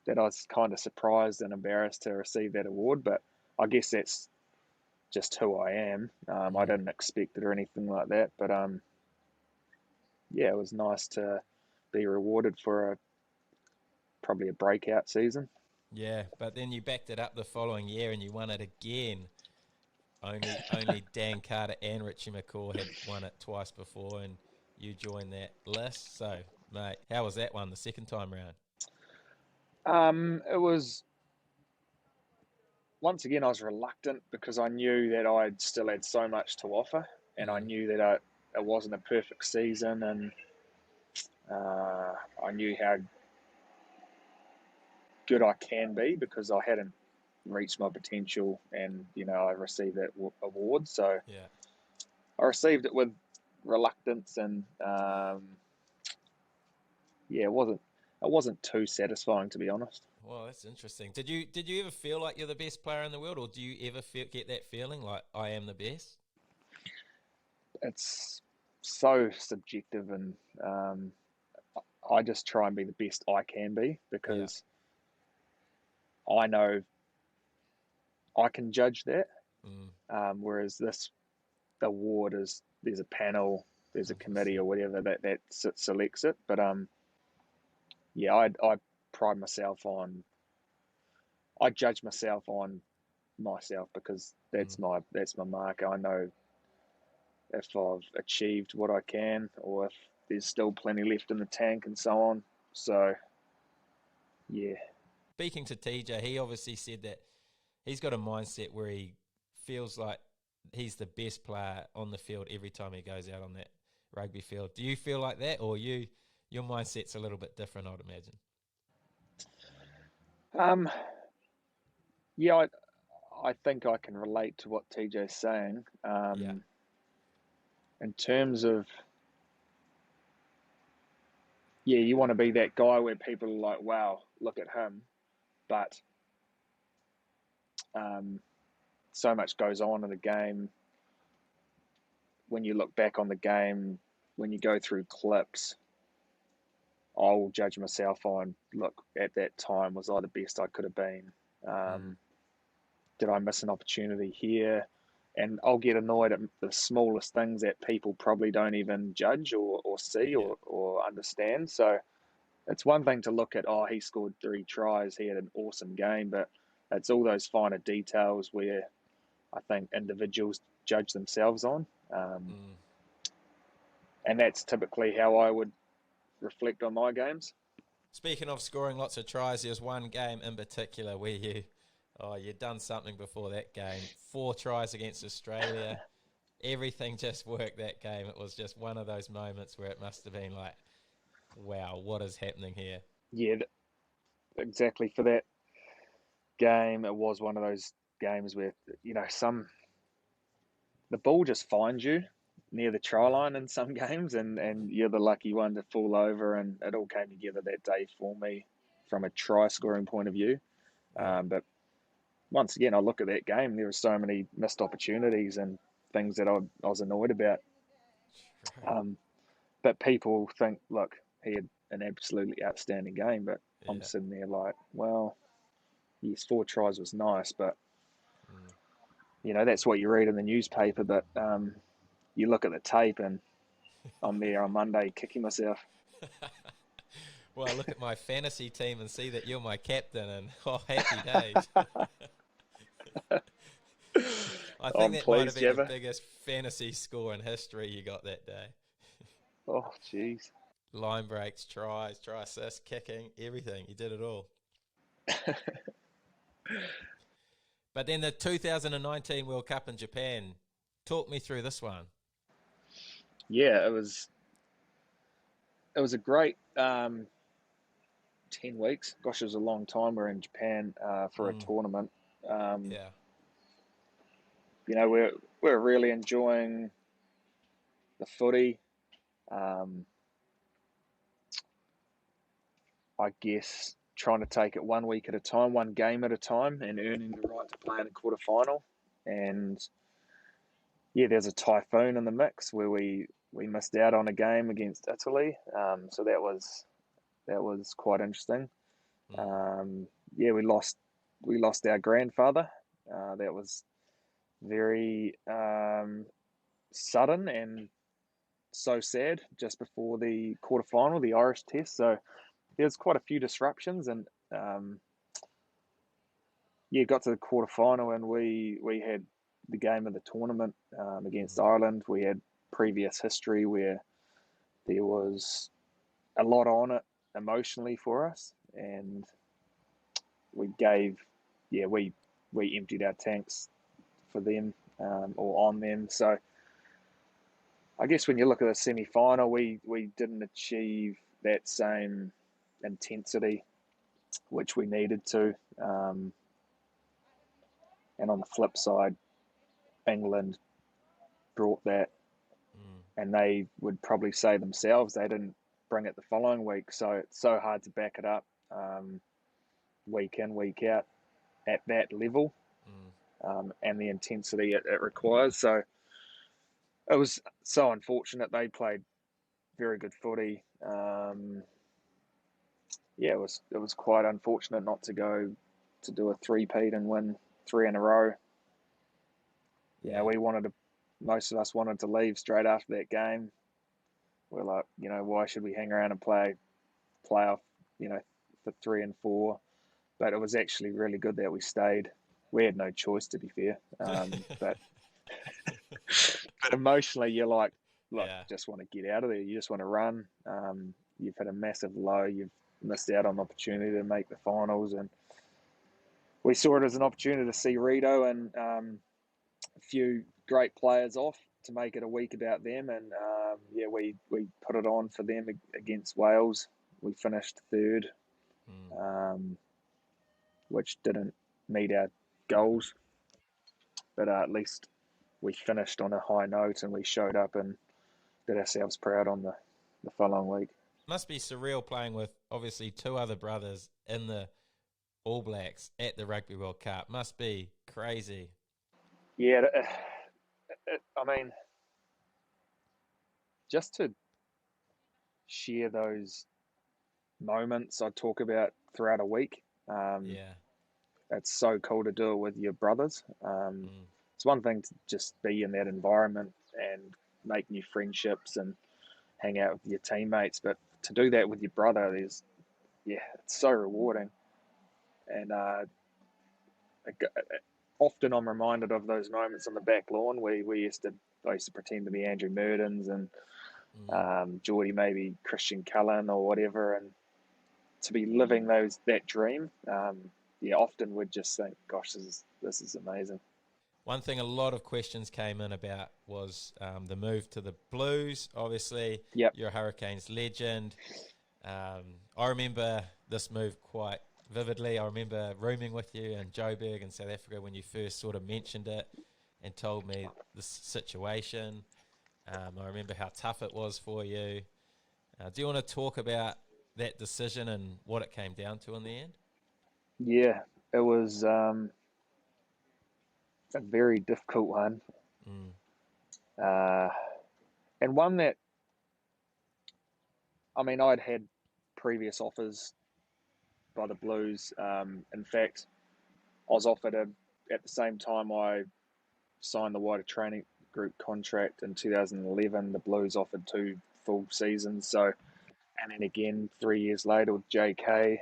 B: That I was kind of surprised and embarrassed to receive that award, but I guess that's just who I am. I
A: Mm.
B: didn't expect it or anything like that, but yeah, it was nice to be rewarded for probably a breakout season.
A: Yeah, but then you backed it up the following year and you won it again. Only Dan Carter and Richie McCaw had won it twice before, and you joined that list. So, mate, how was that one the second time round?
B: It was once again I was reluctant, because I knew that I still had so much to offer, and I
A: Mm.
B: knew that it wasn't a perfect season, and I knew how good I can be, because I hadn't reached my potential, and I received that award. So
A: Yeah.
B: I received it with reluctance, and yeah, it wasn't too satisfying, to be honest.
A: Well, that's interesting. Did you ever feel like you're the best player in the world, or do you ever get that feeling like I am the best?
B: It's so subjective, and I just try and be the best I can be,
A: Yeah.
B: because I know I can judge that.
A: Mm.
B: Whereas this award is, there's a panel, there's a committee or
A: 100%.
B: whatever that selects it. But yeah, I pride myself on, I judge myself on myself, because
A: Mm.
B: that's my mark. I know if I've achieved what I can, or if there's still plenty left in the tank, and so on. So yeah.
A: Speaking to TJ, he obviously said that he's got a mindset where he feels like he's the best player on the field every time he goes out on that rugby field. Do you feel like that, or your mindset's a little bit different? I'd imagine.
B: Um, yeah, I think I can relate to what TJ's saying.
A: Yeah,
B: In terms of, yeah, you want to be that guy where people are like, wow, look at him. But um, so much goes on in the game. When you look back on the game, when you go through clips, I will judge myself on, look, at that time, was I the best I could have been?
A: mm,
B: Um, did I miss an opportunity here? And I'll get annoyed at the smallest things that people probably don't even judge or see
A: yeah,
B: or understand. So it's one thing to look at, oh, he scored 3 tries, he had an awesome game, but it's all those finer details where I think individuals judge themselves on. Um,
A: mm.
B: and that's typically how I would reflect on my games.
A: Speaking of scoring lots of tries, there's one game in particular where you'd done something before that game. 4 tries against Australia. Everything just worked that game. It was just one of those moments where it must have been like, wow, what is happening here?
B: Yeah, exactly. For that game, it was one of those games where, the ball just finds you near the try
A: Yeah,
B: line in some games, and you're the lucky one to fall over. And it all came together that day for me from a try scoring point of view.
A: yeah.
B: But once again, I look at that game, there were so many missed opportunities and things that I was annoyed about.
A: True.
B: Um, but people think, look, he had an absolutely outstanding game. But I'm
A: Yeah.
B: sitting there like, well, yes, 4 tries was nice, but
A: Mm.
B: that's what you read in the newspaper, but you look at the tape and I'm there on Monday kicking myself.
A: Well, I look at my fantasy team and see that you're my captain, and oh, happy days. I think
B: I'm
A: that might have
B: pleased,
A: been the
B: Jabba.
A: biggest fantasy score in history you got that day.
B: Oh, jeez.
A: Line breaks, tries, try assists, kicking, everything. You did it all. But then the 2019 World Cup in Japan. Talk me through this one.
B: Yeah, it was a great 10 weeks. Gosh, it was a long time. We're in Japan for a
A: Mm,
B: tournament. Um,
A: yeah.
B: we're really enjoying the footy. Um, I guess trying to take it 1 week at a time, one game at a time, and earning the right to play in a quarter final. And yeah, there's a typhoon in the mix where we missed out on a game against Italy. So that was quite interesting.
A: Mm,
B: Yeah, we lost our grandfather. That was very sudden and so sad just before the quarterfinal, the Irish test. So there's quite a few disruptions, and yeah, got to the quarterfinal, and we had the game of the tournament against
A: mm,
B: Ireland. We had previous history where there was a lot on it emotionally for us, and we gave, yeah, we emptied our tanks for them or on them. So I guess when you look at the semi final, we didn't achieve that same intensity which we needed to. Um, and on the flip side, England brought that,
A: mm.
B: and they would probably say themselves they didn't bring it the following week. So it's so hard to back it up week in, week out at that level
A: Mm.
B: and the intensity it requires. So it was so unfortunate. They played very good footy. Yeah, it was quite unfortunate not to go to do a three-peat and win three in a row.
A: Yeah.
B: We wanted to. Most of us wanted to leave straight after that game. We're like, why should we hang around and play playoff, for 3 and 4? But it was actually really good that we stayed. We had no choice, to be fair. But emotionally, you're like
A: Yeah.
B: just want to get out of there. You just want to run. You've had a massive low. You've missed out on the opportunity to make the finals, and we saw it as an opportunity to see Rito and a few great players off to make it a week about them. And yeah, we put it on for them against Wales. We finished third,
A: Mm.
B: um, which didn't meet our goals, but at least we finished on a high note and we showed up and did ourselves proud on the following week.
A: Must be surreal playing with obviously two other brothers in the All Blacks at the Rugby World Cup. Must be crazy.
B: Yeah, I mean, just to share those moments I talk about throughout a week,
A: Yeah.
B: it's so cool to do it with your brothers.
A: Mm.
B: It's one thing to just be in that environment and make new friendships and hang out with your teammates, but to do that with your brother is, yeah, it's so rewarding. And often I'm reminded of those moments on the back lawn where I used to pretend to be Andrew Murdens and
A: Mm.
B: Geordie, maybe Christian Cullen or whatever, and to be living that dream. Yeah, often would just think, gosh, this is amazing.
A: One thing a lot of questions came in about was the move to the Blues. Obviously,
B: Yep.
A: you're a Hurricanes legend. I remember this move quite vividly. I remember rooming with you in Joburg in South Africa when you first sort of mentioned it and told me this situation. I remember how tough it was for you. Do you want to talk about that decision and what it came down to in the end?
B: Yeah, it was a very difficult one,
A: Mm,
B: uh, and one that, I mean, I'd had previous offers by the Blues. In fact, I was offered at the same time. signed the wider training group contract in 2011. The Blues offered 2 full seasons. So, and then again 3 years later with JK,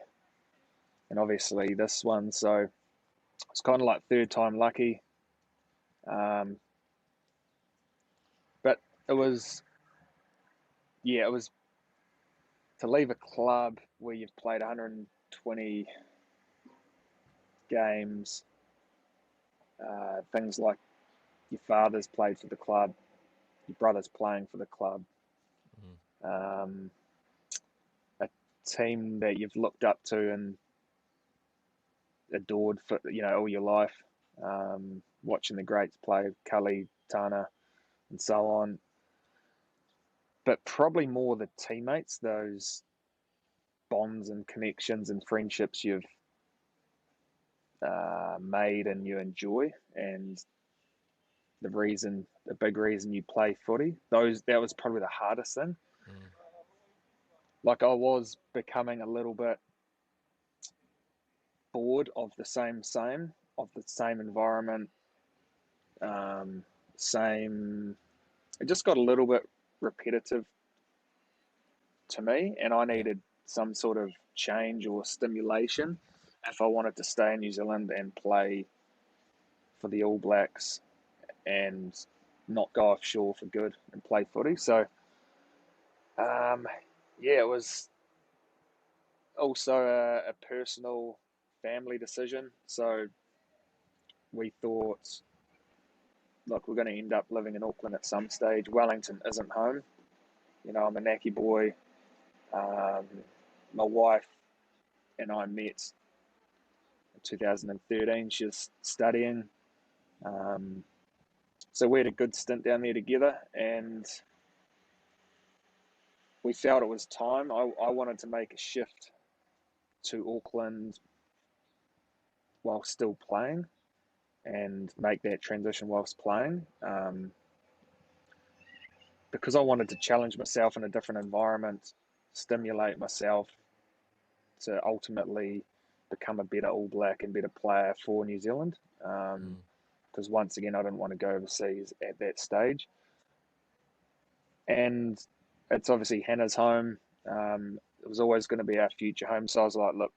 B: and obviously this one. So it's kind of like third time lucky. But it was to leave a club where you've played 120 games, things like your father's played for the club, your brother's playing for the club, a team that you've looked up to and adored for all your life, watching the greats play, Cully, Tana, and so on. But probably more the teammates, those bonds and connections and friendships you've made and you enjoy, and the big reason you play footy. That was probably the hardest thing. Like I was becoming a little bit bored of the same environment, same. It just got a little bit repetitive to me, and I needed some sort of change or stimulation if I wanted to stay in New Zealand and play for the All Blacks and not go offshore for good and play footy. So, it was also a personal family decision. So we thought, look, we're going to end up living in Auckland at some stage. Wellington isn't home. I'm a Naki boy. My wife and I met in 2013. She was studying. So we had a good stint down there together, and we felt it was time. I wanted to make a shift to Auckland while still playing and make that transition whilst playing, because I wanted to challenge myself in a different environment, stimulate myself to ultimately become a better All Black and better player for New Zealand. Because once again, I didn't want to go overseas at that stage. And it's obviously Hannah's home. It was always going to be our future home. So I was like, look,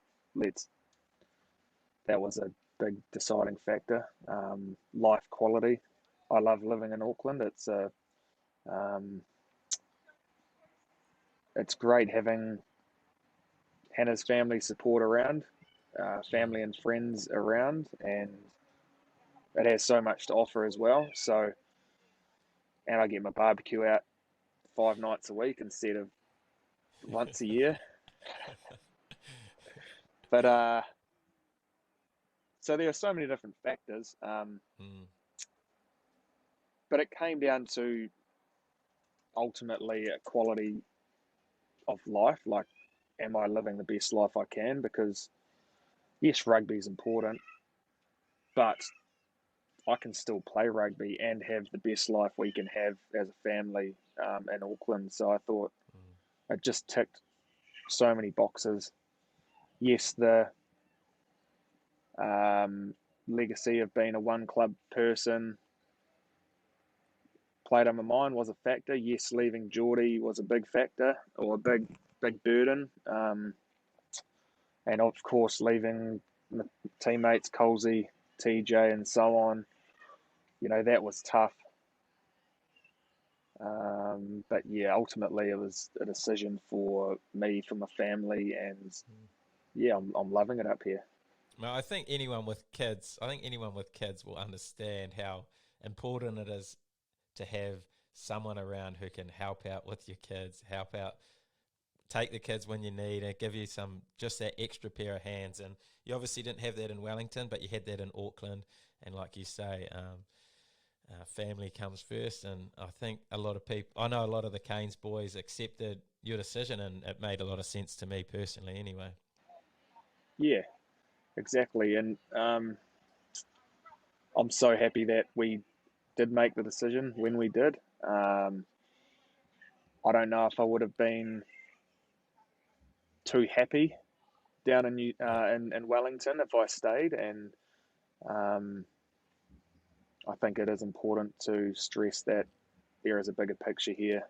B: that was a big deciding factor. Life quality. I love living in Auckland. It's great having Hannah's family support around, family and friends around, and it has so much to offer as well. So, and I get my barbecue out 5 nights a week instead of once a year. But so there are so many different factors. But it came down to ultimately a quality of life. Like, am I living the best life I can? Because yes, rugby is important, but I can still play rugby and have the best life we can have as a family in Auckland. So I thought it just ticked so many boxes. Yes, the legacy of being a one club person played on my mind, was a factor. Yes, leaving Geordie was a big factor, or a big burden. And of course, leaving my teammates, Colsey, TJ, and so on, that was tough. But yeah, ultimately it was a decision for me, for my family, and yeah, I'm loving it up here.
A: Well, I think anyone with kids will understand how important it is to have someone around who can help out with your kids, help out, take the kids when you need, and give you just that extra pair of hands. And you obviously didn't have that in Wellington, but you had that in Auckland. And like you say, family comes first. And I think I know a lot of the Canes boys accepted your decision, and it made a lot of sense to me personally anyway.
B: Yeah, exactly. And I'm so happy that we did make the decision when we did. I don't know if I would have been too happy down in Wellington if I stayed, and I think it is important to stress that there is a bigger picture here.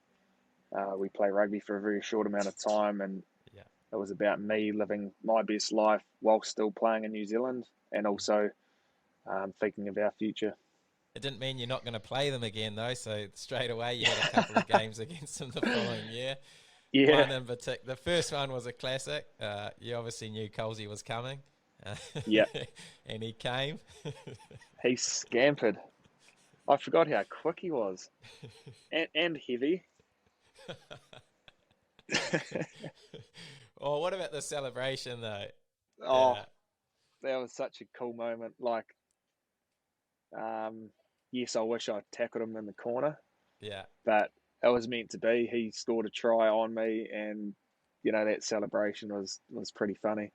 B: We play rugby for a very short amount of time, and
A: Yeah.
B: it was about me living my best life while still playing in New Zealand, and also thinking of our future.
A: It didn't mean you're not going to play them again, though. So straight away, you had a couple of games against them the following year.
B: Yeah,
A: One in particular, the first one was a classic. You obviously knew Colsey was coming, uh,
B: yeah,
A: and he came.
B: he scampered. I forgot how quick he was, and heavy.
A: Oh, what about the celebration though?
B: Oh,
A: Yeah,
B: that was such a cool moment. Like, yes, I wish I'd tackled him in the corner,
A: yeah,
B: but it was meant to be. He scored a try on me, and that celebration was pretty funny.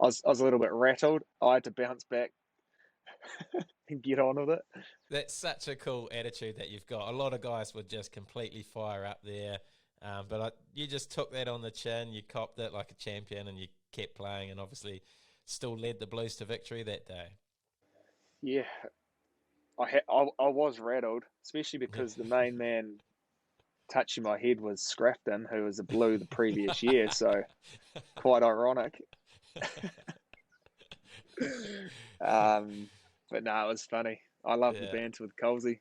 B: I was a little bit rattled. I had to bounce back and get on with it.
A: that's such a cool attitude that you've got. A lot of guys would just completely fire up there, but you just took that on the chin. You copped it like a champion, and you kept playing, and obviously still led the Blues to victory that day.
B: Yeah, I was rattled, especially because the main man touching my head was Scrafton, who was a Blue the previous year. So quite ironic. But no, it was funny. I love the
A: Yeah.
B: banter with Colsey.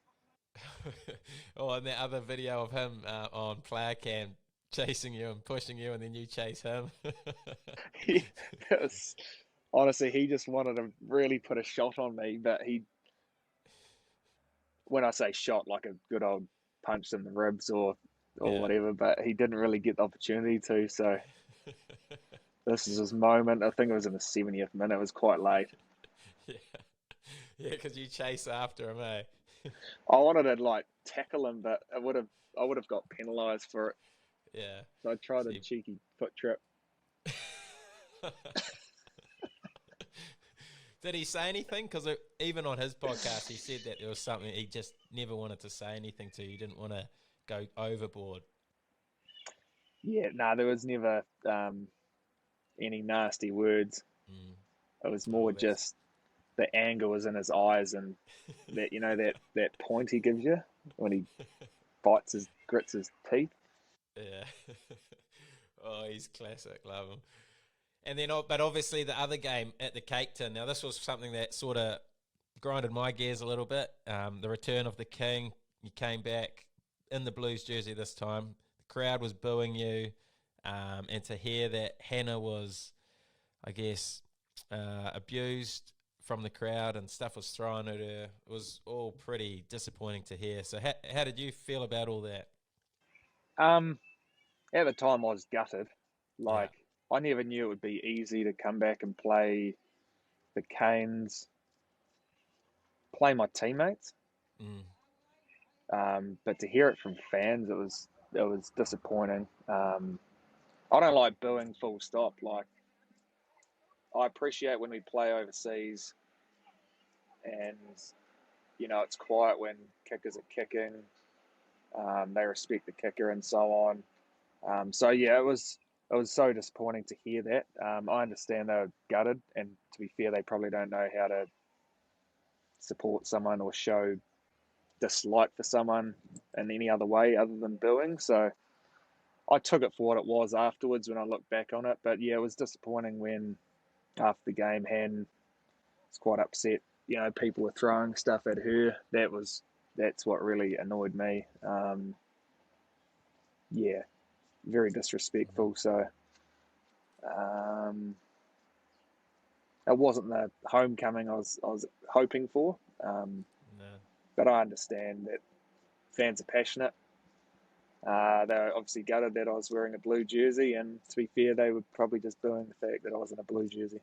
A: Oh, and that other video of him on player cam chasing you and pushing you, and then you chase him.
B: It was, honestly, he just wanted to really put a shot on me, but when I say shot, like a good old punch in the ribs or
A: Yeah.
B: whatever, but he didn't really get the opportunity to. So this is his moment. I think it was in the 70th minute. It was quite late.
A: Yeah. Yeah, because you chase after him, eh?
B: I wanted to like tackle him, but I would have got penalised for it.
A: Yeah.
B: So I tried
A: So
B: a cheeky foot trip.
A: Did he say anything? Because even on his podcast, he said that there was something he just never wanted to say anything to. He didn't want to go overboard.
B: Yeah, no, there was never any nasty words.
A: Mm.
B: It was
A: Oh,
B: more
A: that's
B: just the anger was in his eyes, and that that point he gives you when he grits his teeth.
A: yeah. Oh, he's classic. Love him. And then, but obviously the other game at the Cape Town. Now, this was something that sort of grinded my gears a little bit. The return of the King. You came back in the Blues jersey this time. The crowd was booing you, and to hear that Hannah was, I guess, abused from the crowd and stuff was thrown at her, it was all pretty disappointing to hear. So, how did you feel about all that?
B: Um, at the time, I was gutted.
A: Yeah.
B: Like, I never knew it would be easy to come back and play the Canes, play my teammates.
A: Mm.
B: But to hear it from fans, it was disappointing. I don't like booing full stop. Like, I appreciate when we play overseas, and it's quiet when kickers are kicking. They respect the kicker and so on. So yeah, it was so disappointing to hear that. I understand they were gutted, and to be fair, they probably don't know how to support someone or show dislike for someone in any other way other than booing. So I took it for what it was afterwards when I look back on it. But yeah, it was disappointing when after the game, Han was quite upset. People were throwing stuff at her. That's what really annoyed me. Yeah, very disrespectful. So um, it wasn't the homecoming I was hoping for.
A: No.
B: But I understand that fans are passionate. They were obviously gutted that I was wearing a blue jersey, and to be fair, they were probably just booing the fact that I was in a blue jersey.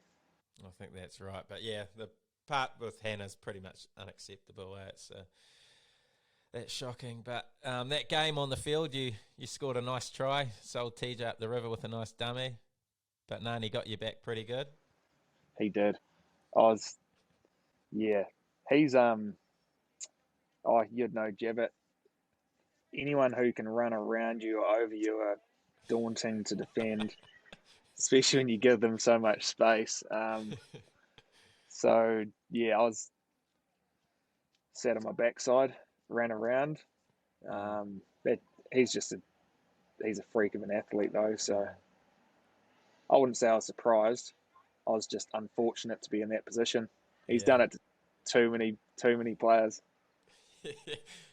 A: I think that's right. But yeah, the part with Hannah's pretty much unacceptable. It's that's shocking. But that game on the field, you scored a nice try, sold TJ up the river with a nice dummy, but Nani got you back pretty good.
B: He did. I was, yeah. He's oh, you'd know Jabbit. Anyone who can run around you or over you are daunting to defend, especially when you give them so much space. So yeah, I was sat on my backside, ran around. But he's a freak of an athlete though, so I wouldn't say I was surprised. I was just unfortunate to be in that position. He's
A: Yeah.
B: done it to too many players.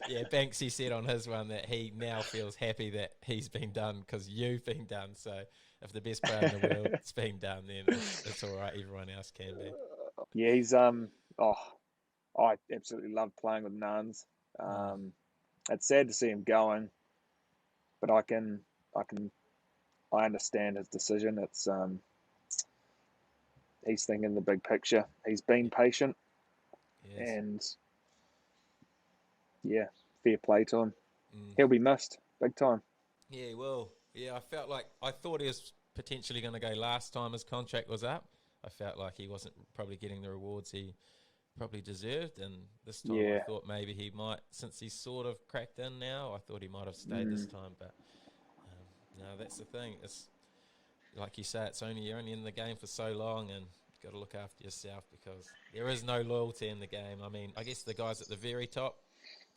A: Yeah, Banksy said on his one that he now feels happy that he's been done because you've been done. So if the best player in the world's been done, then it's all right. Everyone else can be.
B: Yeah, he's I absolutely love playing with Nuns. It's sad to see him going, but I understand his decision. It's he's thinking the big picture. He's been patient,
A: Yes.
B: and yeah, fair play to him.
A: Mm.
B: He'll be missed big time.
A: Yeah, well, yeah, I thought he was potentially going to go last time his contract was up. I felt like he wasn't probably getting the rewards he probably deserved, and this time I
B: Yeah.
A: thought maybe he might, since he's sort of cracked in now, I thought he might have stayed this time, but no, that's the thing. It's like you say, you're only in the game for so long, and you've got to look after yourself because there is no loyalty in the game. I mean, I guess the guys at the very top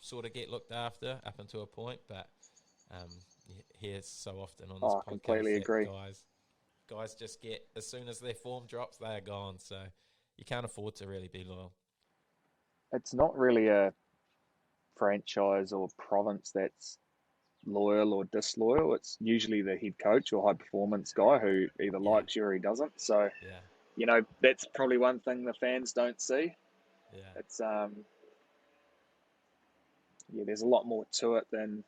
A: sort of get looked after up until a point, but you hear so often on this
B: I
A: podcast
B: completely
A: that
B: agree.
A: guys just get, as soon as their form drops, they are gone. So you can't afford to really be loyal.
B: It's not really a franchise or province that's loyal or disloyal. It's usually the head coach or high performance guy who either likes you or he doesn't. So,
A: Yeah,
B: that's probably one thing the fans don't see.
A: yeah.
B: It's there's a lot more to it than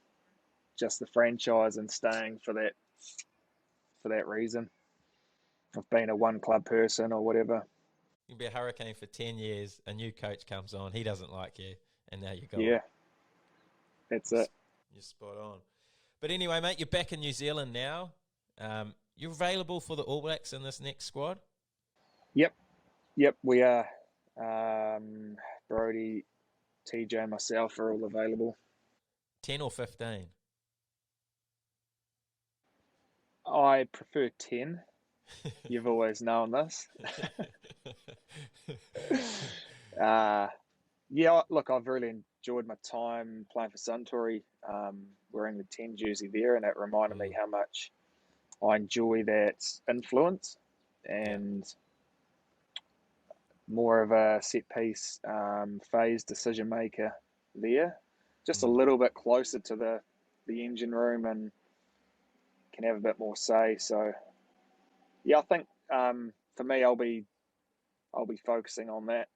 B: just the franchise and staying for that reason of being a one club person or whatever.
A: You can be a Hurricane for 10 years, a new coach comes on, he doesn't like you, and now you're gone.
B: Yeah, that's it.
A: You're spot on. But anyway, mate, you're back in New Zealand now. You're available for the All Blacks in this next squad?
B: Yep, we are. Brody, TJ, and myself are all available.
A: 10 or 15?
B: I prefer 10. You've always known this. Look, I've really enjoyed my time playing for Suntory, wearing the 10 jersey there, and it reminded me how much I enjoy that influence and more of a set piece phase decision maker there. Just a little bit closer to the engine room and can have a bit more say. So, yeah, I think for me, I'll be focusing on that.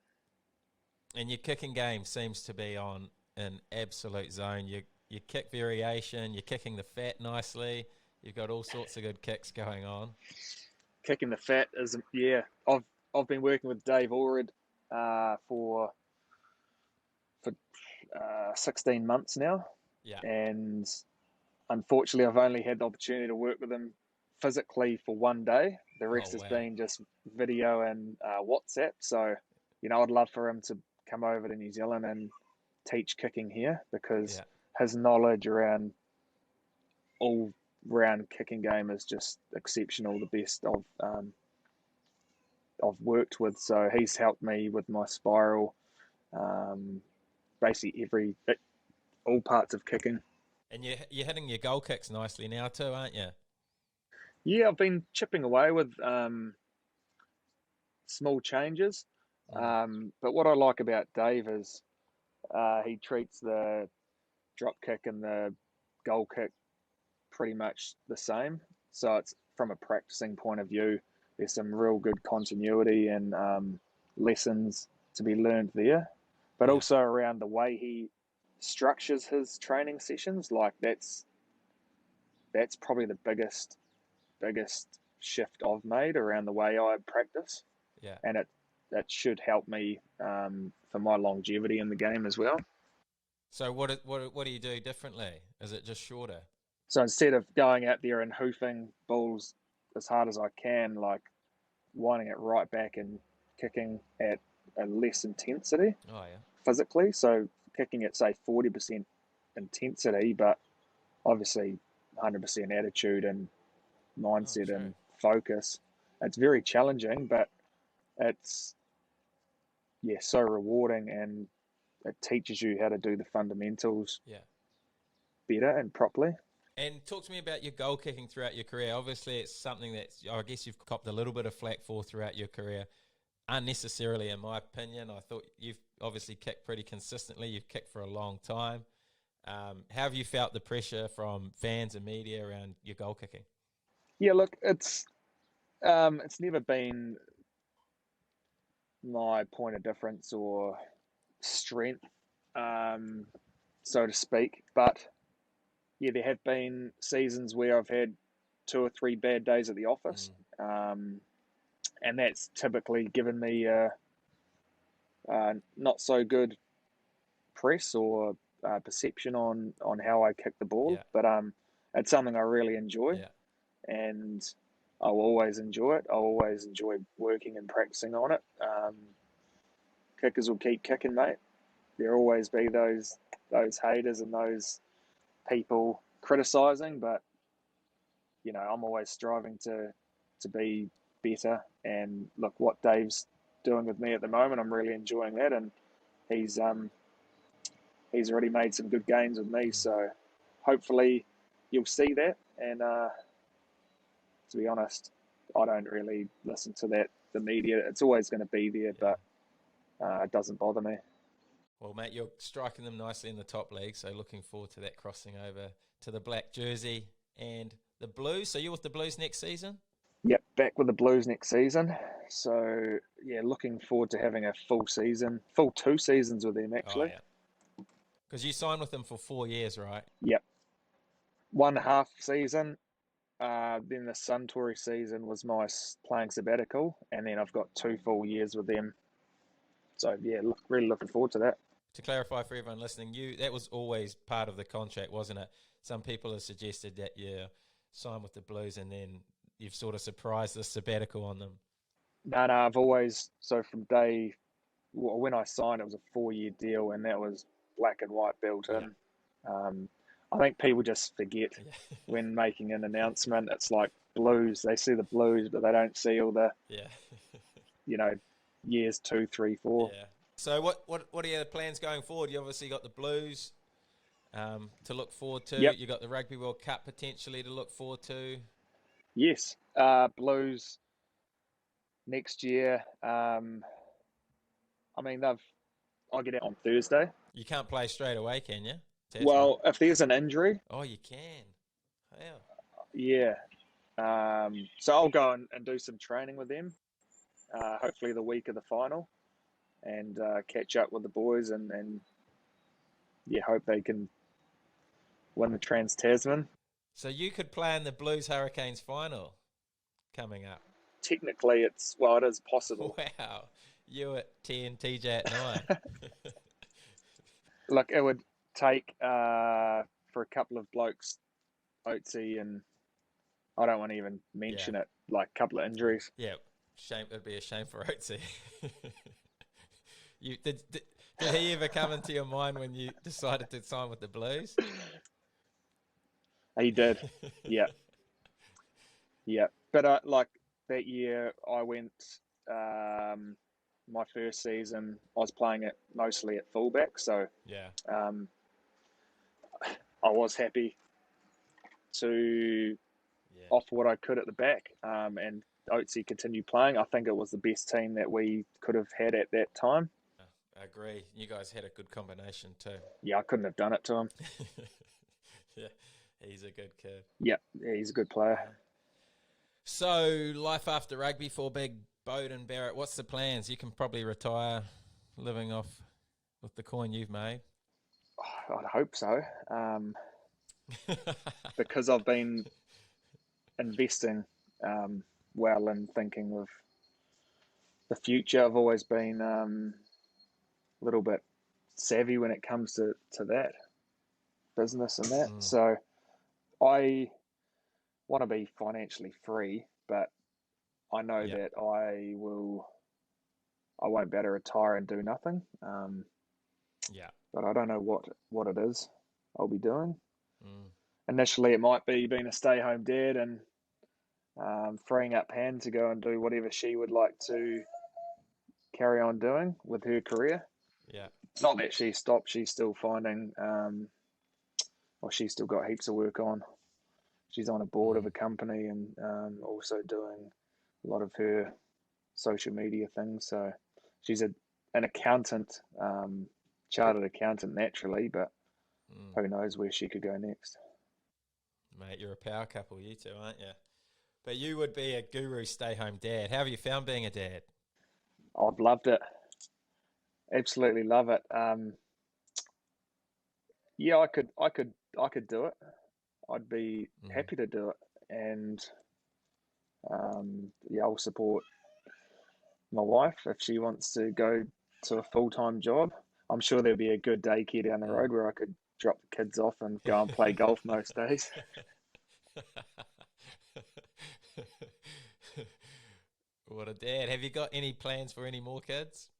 A: And your kicking game seems to be on an absolute zone. You kick variation, you're kicking the fat nicely. You've got all sorts of good kicks going on.
B: Kicking the fat is I've been working with Dave Allred for 16 months now, and unfortunately, I've only had the opportunity to work with him physically for one day. The rest has been just video and WhatsApp. So, I'd love for him to come over to New Zealand and teach kicking here because his knowledge around all round kicking game is just exceptional. The best I've worked with. So he's helped me with my spiral, basically all parts of kicking.
A: And you're hitting your goal kicks nicely now too, aren't you?
B: Yeah, I've been chipping away with small changes. But what I like about Dave is he treats the drop kick and the goal kick pretty much the same. So it's from a practicing point of view, there's some real good continuity and lessons to be learned there. But also around the way he structures his training sessions, like that's probably the biggest shift I've made around the way I practice.
A: Yeah.
B: And it should help me for my longevity in the game as well.
A: So what do you do differently? Is it just shorter?
B: So instead of going out there and hoofing balls as hard as I can, like winding it right back and kicking at a less intensity physically. So kicking at, say, 40% intensity, but obviously 100% attitude and mindset and focus. It's very challenging, but it's so rewarding, and it teaches you how to do the fundamentals
A: Yeah.
B: better and properly.
A: And talk to me about your goal kicking throughout your career. Obviously, it's something that I guess you've copped a little bit of flack for throughout your career. Unnecessarily, in my opinion. I thought you've obviously kicked pretty consistently. You've kicked for a long time. How have you felt the pressure from fans and media around your goal kicking?
B: Yeah, look, it's never been my point of difference or strength, so to speak. But yeah, there have been seasons where I've had 2 or 3 bad days at the office, and that's typically given me not so good press or perception on how I kick the ball.
A: Yeah.
B: But it's something I really enjoy,
A: Yeah.
B: and I'll always enjoy it. I'll always enjoy working and practicing on it. Kickers will keep kicking, mate. There'll always be those haters and those people criticising, but I'm always striving to be better. And look, what Dave's doing with me at the moment, I'm really enjoying that, and he's already made some good gains with me. So hopefully you'll see that. And to be honest, I don't really listen to the media. It's always going to be there, but it doesn't bother me.
A: Well, mate, you're striking them nicely in the top league, so looking forward to that crossing over to the black jersey and the Blues. So you're with the Blues next season?
B: Yep, back with the Blues next season. So yeah, looking forward to having a full 2 seasons with them actually.
A: Oh, yeah. Because you signed with them for 4 years, right?
B: Yep, 1.5 season. Then the Suntory season was my playing sabbatical, and then I've got 2 full years with them. So yeah, really looking forward to that.
A: To clarify for everyone listening, that was always part of the contract, wasn't it? Some people have suggested that you signed with the Blues and then you've sort of surprised the sabbatical on them.
B: No, I've always, so from when I signed, it was a 4-year deal, and that was black and white built in. I think people just forget when making an announcement. It's like Blues, they see the Blues, but they don't see all the years 2, 3, 4.
A: Yeah. So what are your plans going forward? You obviously got the Blues to look forward to.
B: Yep.
A: You got the Rugby World Cup potentially to look forward to.
B: Yes, Blues next year. I mean, I get out on Thursday.
A: You can't play straight away, can you?
B: Well, if there's an injury.
A: Oh, you can. Wow.
B: Yeah. So I'll go and do some training with them, hopefully the week of the final, and catch up with the boys and hope they can win the Trans-Tasman.
A: So you could play in the Blues Hurricanes final coming up.
B: Technically, it is possible.
A: Wow. You at 10, TJ at 9.
B: Look, it would take for a couple of blokes, Oatsy, and I don't want to even mention it, like a couple of injuries.
A: Yeah, shame. It'd be a shame for Oatsy. Did he ever come into your mind when you decided to sign with the Blues?
B: He did. Yeah. Yeah. But like that year, I went. My first season, I was playing it mostly at fullback, so I was happy to offer what I could at the back, and Oatsy continued playing. I think it was the best team that we could have had at that time.
A: I agree. You guys had a good combination too.
B: Yeah, I couldn't have done it to him.
A: Yeah, he's a good kid.
B: Yeah, he's a good player.
A: So, life after rugby for big Beauden Barrett. What's the plans? You can probably retire living off with the coin you've made.
B: I'd hope so. Because I've been investing well and thinking of the future. I've always been a little bit savvy when it comes to that business and that. So I want to be financially free, but I know that I won't be able to retire and do nothing. But I don't know what it is I'll be doing. Initially, it might be being a stay-home dad and freeing up Han to go and do whatever she would like to carry on doing with her career.
A: Yeah.
B: Not that she stopped. She's still finding, she's still got heaps of work on. She's on a board of a company and also doing a lot of her social media things. So she's an accountant, chartered accountant naturally, but who knows where she could go next.
A: Mate, you're a power couple, you two, aren't you? But you would be a guru stay-home dad. How have you found being a dad?
B: I've loved it. Absolutely love it. Yeah, I could do it. I'd be happy to do it, and yeah, I'll support my wife if she wants to go to a full-time job. I'm sure there'll be a good daycare down the road where I could drop the kids off and go and play golf most days.
A: What a dad. Have you got any plans for any more kids?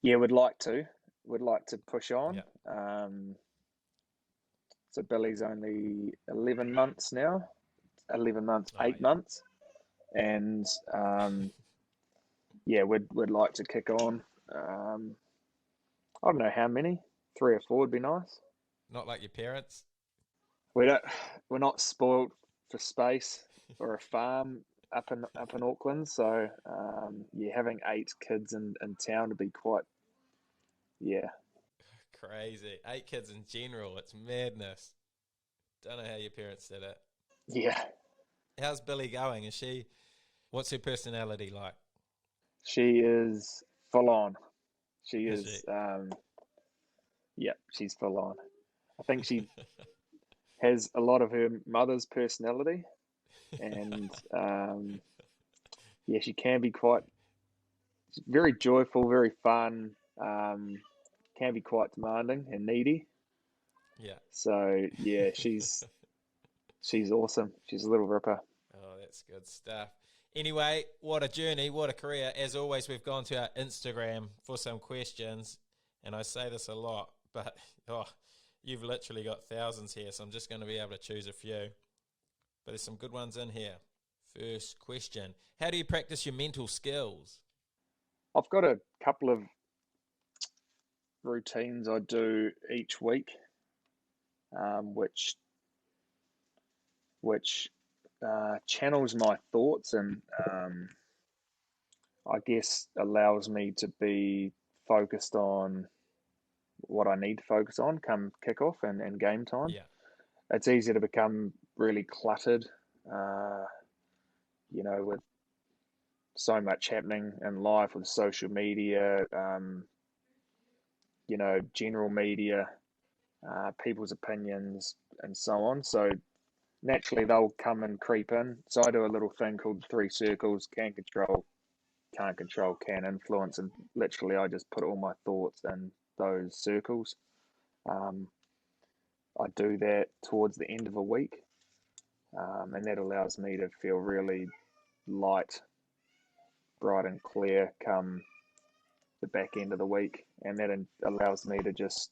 B: Yeah, would like to. Would like to push on.
A: Yeah.
B: So Billy's only 11 months now. 11 months,
A: Oh,
B: 8
A: yeah.
B: months. And yeah, would like to kick on. I don't know how many. 3 or 4 would be nice.
A: Not like your parents?
B: We're not spoiled for space or a farm up in Auckland. So yeah, having 8 kids in town would be quite, yeah.
A: Crazy. 8 kids in general. It's madness. Don't know how your parents did it.
B: Yeah.
A: How's Billy going? What's her personality like?
B: She is full on. She
A: Is
B: is,
A: she?
B: yeah, she's full on. I think she has a lot of her mother's personality, and yeah, she can be quite very joyful, very fun. Can be quite demanding and needy.
A: Yeah.
B: So yeah, she's awesome. She's a little ripper.
A: Oh, that's good stuff. Anyway, what a journey, what a career. As always, we've gone to our Instagram for some questions, and I say this a lot, but you've literally got thousands here, so I'm just going to be able to choose a few. But there's some good ones in here. First question, how do you practice your mental skills?
B: I've got a couple of routines I do each week, which channels my thoughts and I guess allows me to be focused on what I need to focus on come kickoff and game time.
A: Yeah,
B: It's easy to become really cluttered, with so much happening in life with social media, general media, people's opinions, and so on. So naturally, they'll come and creep in. So I do a little thing called 3 circles: can control, can't control, can influence, and literally I just put all my thoughts in those circles. Um, I do that towards the end of a week, and that allows me to feel really light, bright, and clear come the back end of the week, and that allows me to just,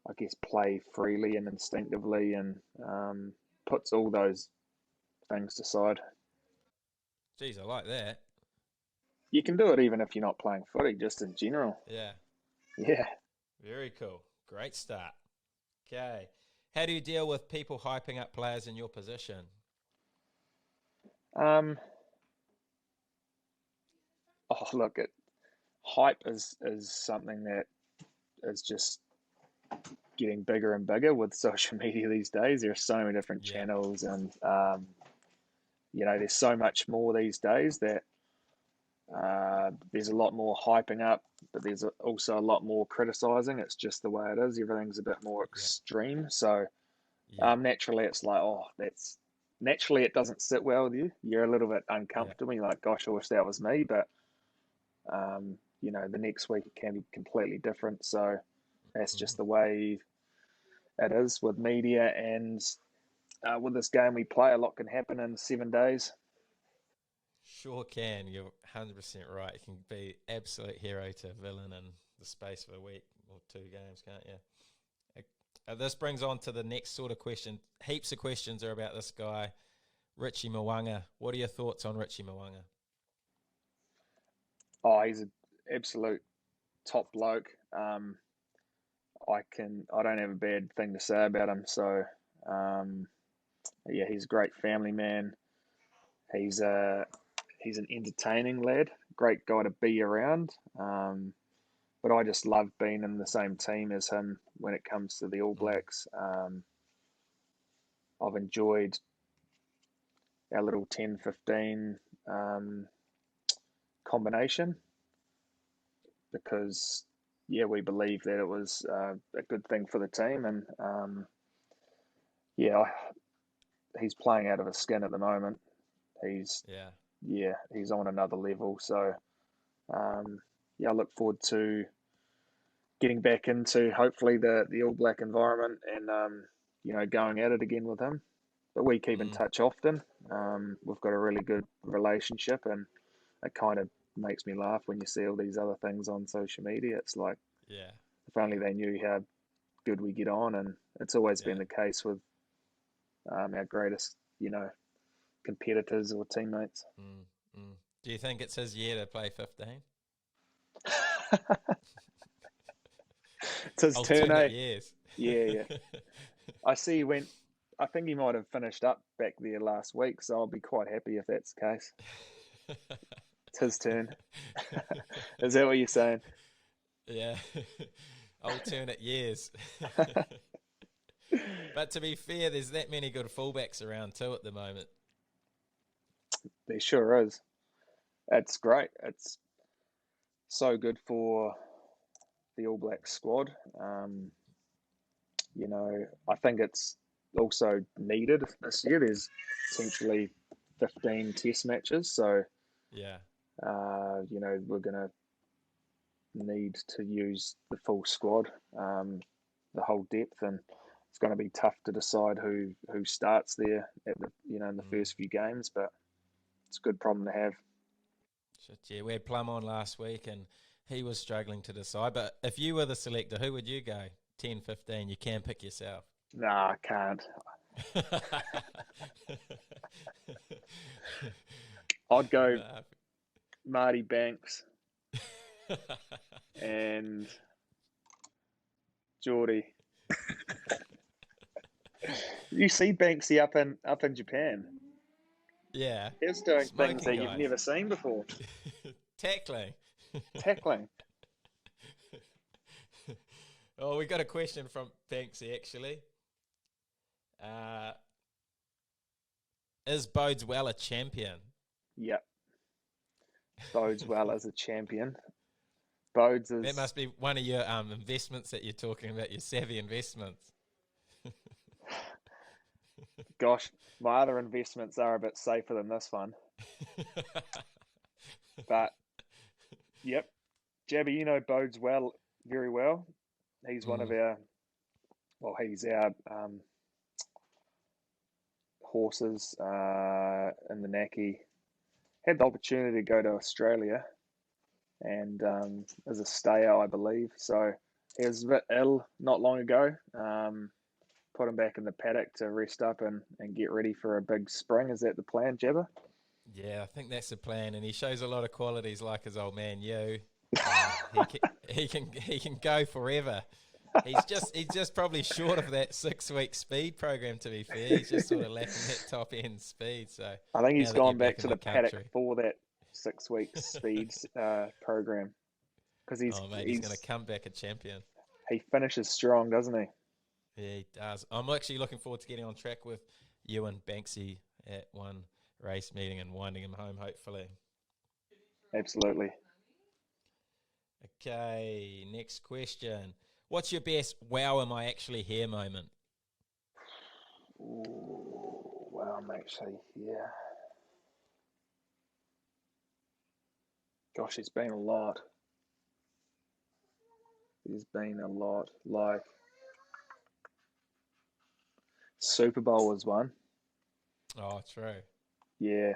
B: I guess, play freely and instinctively, and puts all those things aside.
A: geez, I like that.
B: You can do it even if you're not playing footy, just in general.
A: Yeah,
B: Yeah.
A: very cool. Great start. Okay, how do you deal with people hyping up players in your position?
B: Um, look, hype is something that is just getting bigger and bigger with social media these days. There are so many different
A: Yeah,
B: channels, and there's so much more these days that there's a lot more hyping up, but there's also a lot more criticizing. It's just the way it is. Everything's a bit more
A: yeah,
B: extreme. So
A: yeah,
B: naturally, it's like, naturally it doesn't sit well with you. You're a little bit
A: yeah.
B: uncomfortable. You're like, gosh, I wish that was me. But the next week it can be completely different. So that's just the way it is with media, and with this game we play, a lot can happen in 7 days.
A: Sure can. You're 100% right. You can be absolute hero to villain in the space of a week or 2 games, can't you? This brings on to the next sort of question. Heaps of questions are about this guy, Richie Milanga. What are your thoughts on Richie Milanga?
B: Oh, he's an absolute top bloke. I don't have a bad thing to say about him. So yeah, he's a great family man. He's he's an entertaining lad, great guy to be around. But I just love being in the same team as him when it comes to the All Blacks. I've enjoyed our little 10-15 combination because, yeah, we believe that it was a good thing for the team. And, yeah, he's playing out of his skin at the moment. He's, yeah, he's on another level. So, yeah, I look forward to getting back into hopefully the All Black environment and, going at it again with him. But we keep in touch often. We've got a really good relationship, and it kind of makes me laugh when you see all these other things on social media. It's like, if only they knew how good we get on, and it's always been the case with our greatest, competitors or teammates.
A: Do you think it's his year to play 15?
B: It's his turn, eh?
A: Years.
B: Yeah. I see he went. I think he might have finished up back there last week, so I'll be quite happy if that's the case. It's his turn. Is that what you're saying?
A: Yeah. Alternate years. But to be fair, there's that many good fullbacks around too at the moment.
B: There sure is. It's great. It's so good for the All Black squad. I think it's also needed this year. There's potentially 15 test matches, so we're going to need to use the full squad, the whole depth, and it's going to be tough to decide who starts there at the in the first few games, but it's a good problem to have.
A: Yeah, we had Plum on last week, and he was struggling to decide. But if you were the selector, who would you go? 10, 15, you can pick yourself.
B: Nah, I can't. I'd go Marty Banks and Geordie. You see Banksy up in Japan.
A: Yeah.
B: He's doing things that you've never seen before.
A: Tackling. Oh, we got a question from Banksy, actually. Is Bodes well a champion?
B: Yep. Bodes well as a champion. Bodes is...
A: That must be one of your investments that you're talking about, your savvy investments.
B: Gosh, my other investments are a bit safer than this one. But, yep. Jabby, Bodes well, very well. He's one of our... Well, he's our horses in the Naki. Had the opportunity to go to Australia and as a stayer, I believe. So he was a bit ill not long ago. Put him back in the paddock to rest up and get ready for a big spring. Is that the plan, Jabba?
A: Yeah, I think that's the plan, and he shows a lot of qualities like his old man Yo. He can go forever. He's just probably short of that 6-week speed program. To be fair, he's just sort of lacking that top end speed. So
B: I think he's gone back to the paddock for that 6-week speed program because he's
A: going to come back a champion.
B: He finishes strong, doesn't he?
A: Yeah, he does. I'm actually looking forward to getting on track with you and Banksy at one race meeting and winding him home, hopefully.
B: Absolutely.
A: Okay, next question. What's your best wow am I actually here moment?
B: Ooh, wow, I'm actually here. Gosh, it's been a lot. There's been a lot. Like Super Bowl was one.
A: Oh, true.
B: Yeah.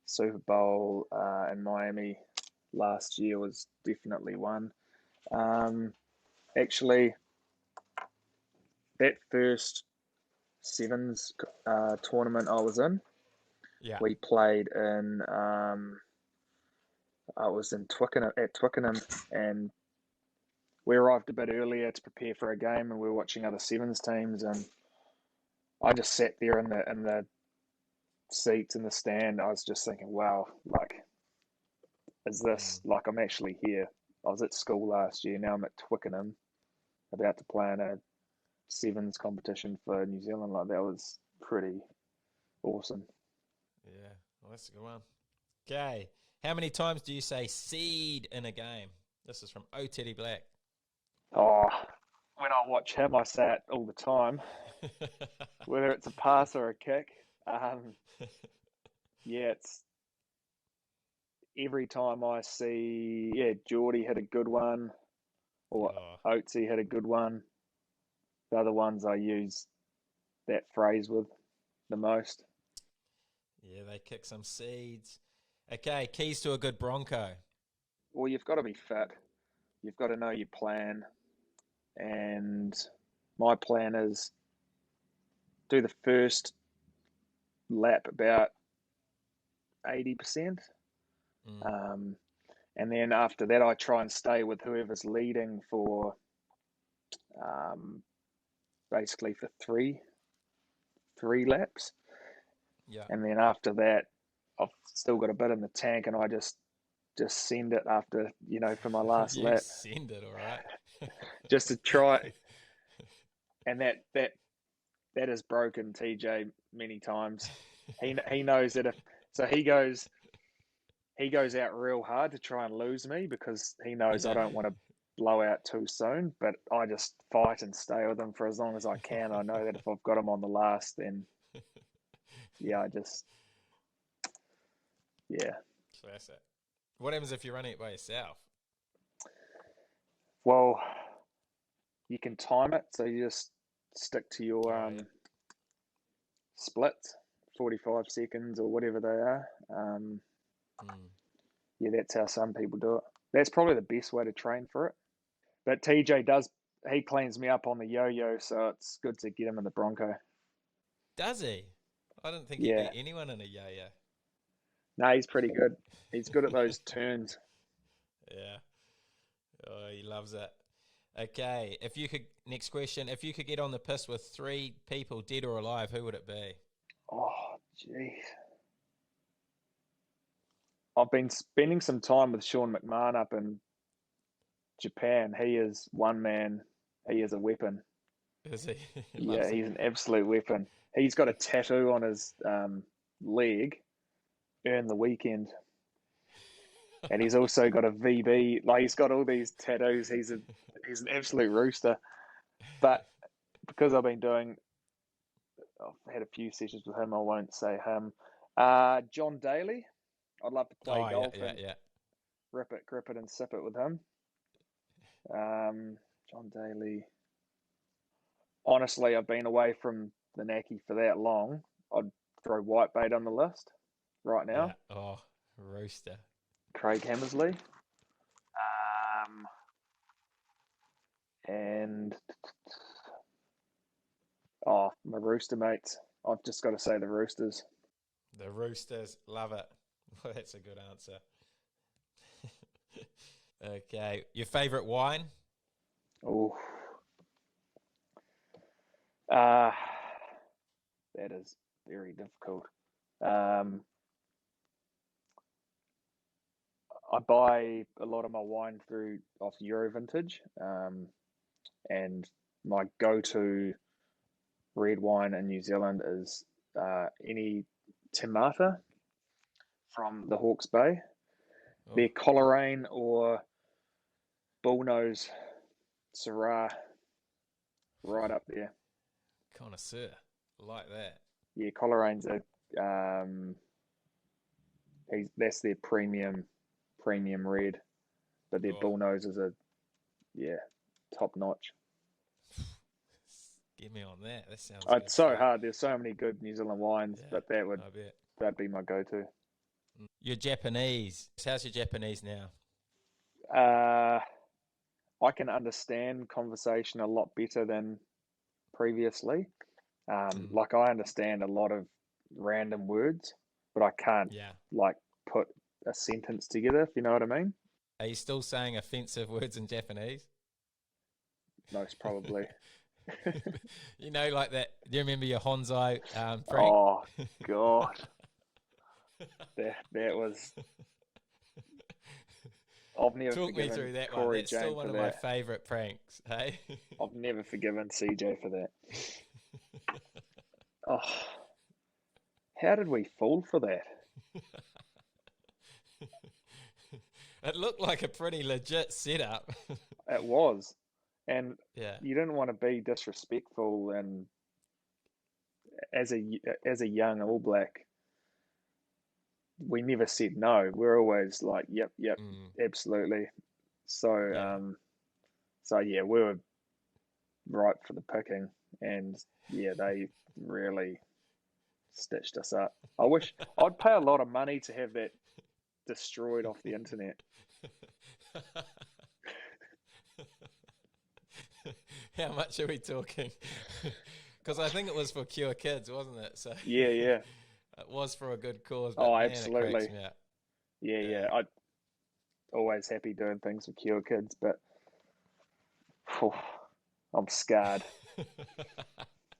B: Super Bowl in Miami last year was definitely one. Actually, that first sevens tournament I was in, we played in, I was in Twickenham, and we arrived a bit earlier to prepare for a game, and we were watching other sevens teams, and I just sat there in the seats in the stand. I was just thinking, wow, like, is this like I'm actually here? I was at school last year. Now I'm at Twickenham, about to play in a sevens competition for New Zealand. Like, that was pretty awesome.
A: Yeah, well, that's a good one. Okay. How many times do you say seed in a game? This is from O Teddy Black.
B: Oh, when I watch him, I say it all the time, whether it's a pass or a kick. Yeah, it's every time I see, Geordie hit a good one or
A: Oh,
B: Oatsy hit a good one. They're the ones I use that phrase with the most.
A: yeah, they kick some seeds. Okay, keys to a good Bronco.
B: Well, you've got to be fit. You've got to know your plan. And my plan is do the first lap about 80%.
A: Mm.
B: And then after that, I try and stay with whoever's leading for basically for three laps.
A: Yeah.
B: And then after that, I've still got a bit in the tank, and I just send it after, for my last
A: You
B: lap,
A: send it, all right.
B: just to try. And that has broken TJ many times. He knows that if so he goes out real hard to try and lose me, because he knows I
A: Yeah.
B: don't want to blow out too soon. But I just fight and stay with him for as long as I can. I know that if I've got him on the last, then yeah, yeah.
A: Classic. What happens if you're running it by yourself?
B: Well, you can time it, so you just stick to your
A: Oh, yeah.
B: splits, 45 seconds or whatever they are.
A: Mm.
B: Yeah, that's how some people do it. That's probably the best way to train for it. But TJ he cleans me up on the yo-yo, so it's good to get him in the Bronco.
A: Does he? I didn't think he
B: Yeah,
A: beat anyone in a yo-yo.
B: no, he's pretty good. He's good at those turns.
A: Yeah. Oh, he loves it. Okay. Next question. If you could get on the piss with three people, dead or alive, who would it be?
B: Oh, jeez. I've been spending some time with Sean McMahon up in Japan. He is one man. He is a weapon.
A: Is he? He
B: Yeah,
A: loves it.
B: he's an absolute weapon. He's got a tattoo on his leg, earn the weekend. And he's also got a VB. Like, he's got all these tattoos. He's an absolute rooster. But because I've had a few sessions with him. I won't say him. John Daly. I'd love to play
A: Oh, yeah,
B: golf
A: yeah,
B: and
A: yeah.
B: rip it, grip it, and sip it with him. John Daly. Honestly, I've been away from the Naki for that long. I'd throw Whitebait on the list right
A: Yeah.
B: now.
A: Oh, rooster.
B: Craig Hammersley. And my Rooster mates. I've just got to say the Roosters.
A: The Roosters. Love it. Well, that's a good answer. Okay. Your favourite wine?
B: Oh, uh, that is very difficult. Um, I buy a lot of my wine off Euro Vintage, and my go-to red wine in New Zealand is any Timata from the Hawke's Bay.
A: Oh,
B: They're Coleraine or Bullnose Syrah, right up there.
A: connoisseur. Like that.
B: Yeah, Colerane's that's their premium red, but their
A: Oh,
B: Bullnose are, yeah, top notch.
A: get me on that. That sounds good
B: It's so
A: stuff.
B: hard. There's so many good New Zealand wines,
A: Yeah,
B: but
A: I bet.
B: that'd be my go-to.
A: Your Japanese. How's your Japanese now?
B: Uh, I can understand conversation a lot better than previously.
A: Mm.
B: Like, I understand a lot of random words, but I can't,
A: Yeah.
B: like, put a sentence together, if you know what I mean.
A: Are you still saying offensive words in Japanese?
B: most probably.
A: You know, like that. Do you remember your Honzai prank?
B: Oh God, that was. I've never
A: Talk me
B: forgiven
A: through that one.
B: Corey
A: That's still
B: Jane
A: one
B: for
A: of my
B: that.
A: favourite pranks. Hey.
B: I've never forgiven CJ for that. Oh, how did we fall for that?
A: It looked like a pretty legit setup.
B: It was, and
A: Yeah.
B: you didn't want to be disrespectful. And as a young All Black, we never said no. We're always like, yep, yep,
A: Mm,
B: absolutely. So,
A: yeah.
B: so yeah, we were ripe for the picking, and yeah, they really stitched us up. I wish I'd pay a lot of money to have that destroyed off the internet.
A: How much are we talking? Because I think it was for Cure Kids, wasn't it? So
B: Yeah, yeah.
A: it was for a good cause,
B: Oh,
A: but man, it cracks
B: absolutely.
A: me up.
B: Yeah,
A: Yeah.
B: yeah. I always happy doing things for Cure Kids, but phew, I'm scarred.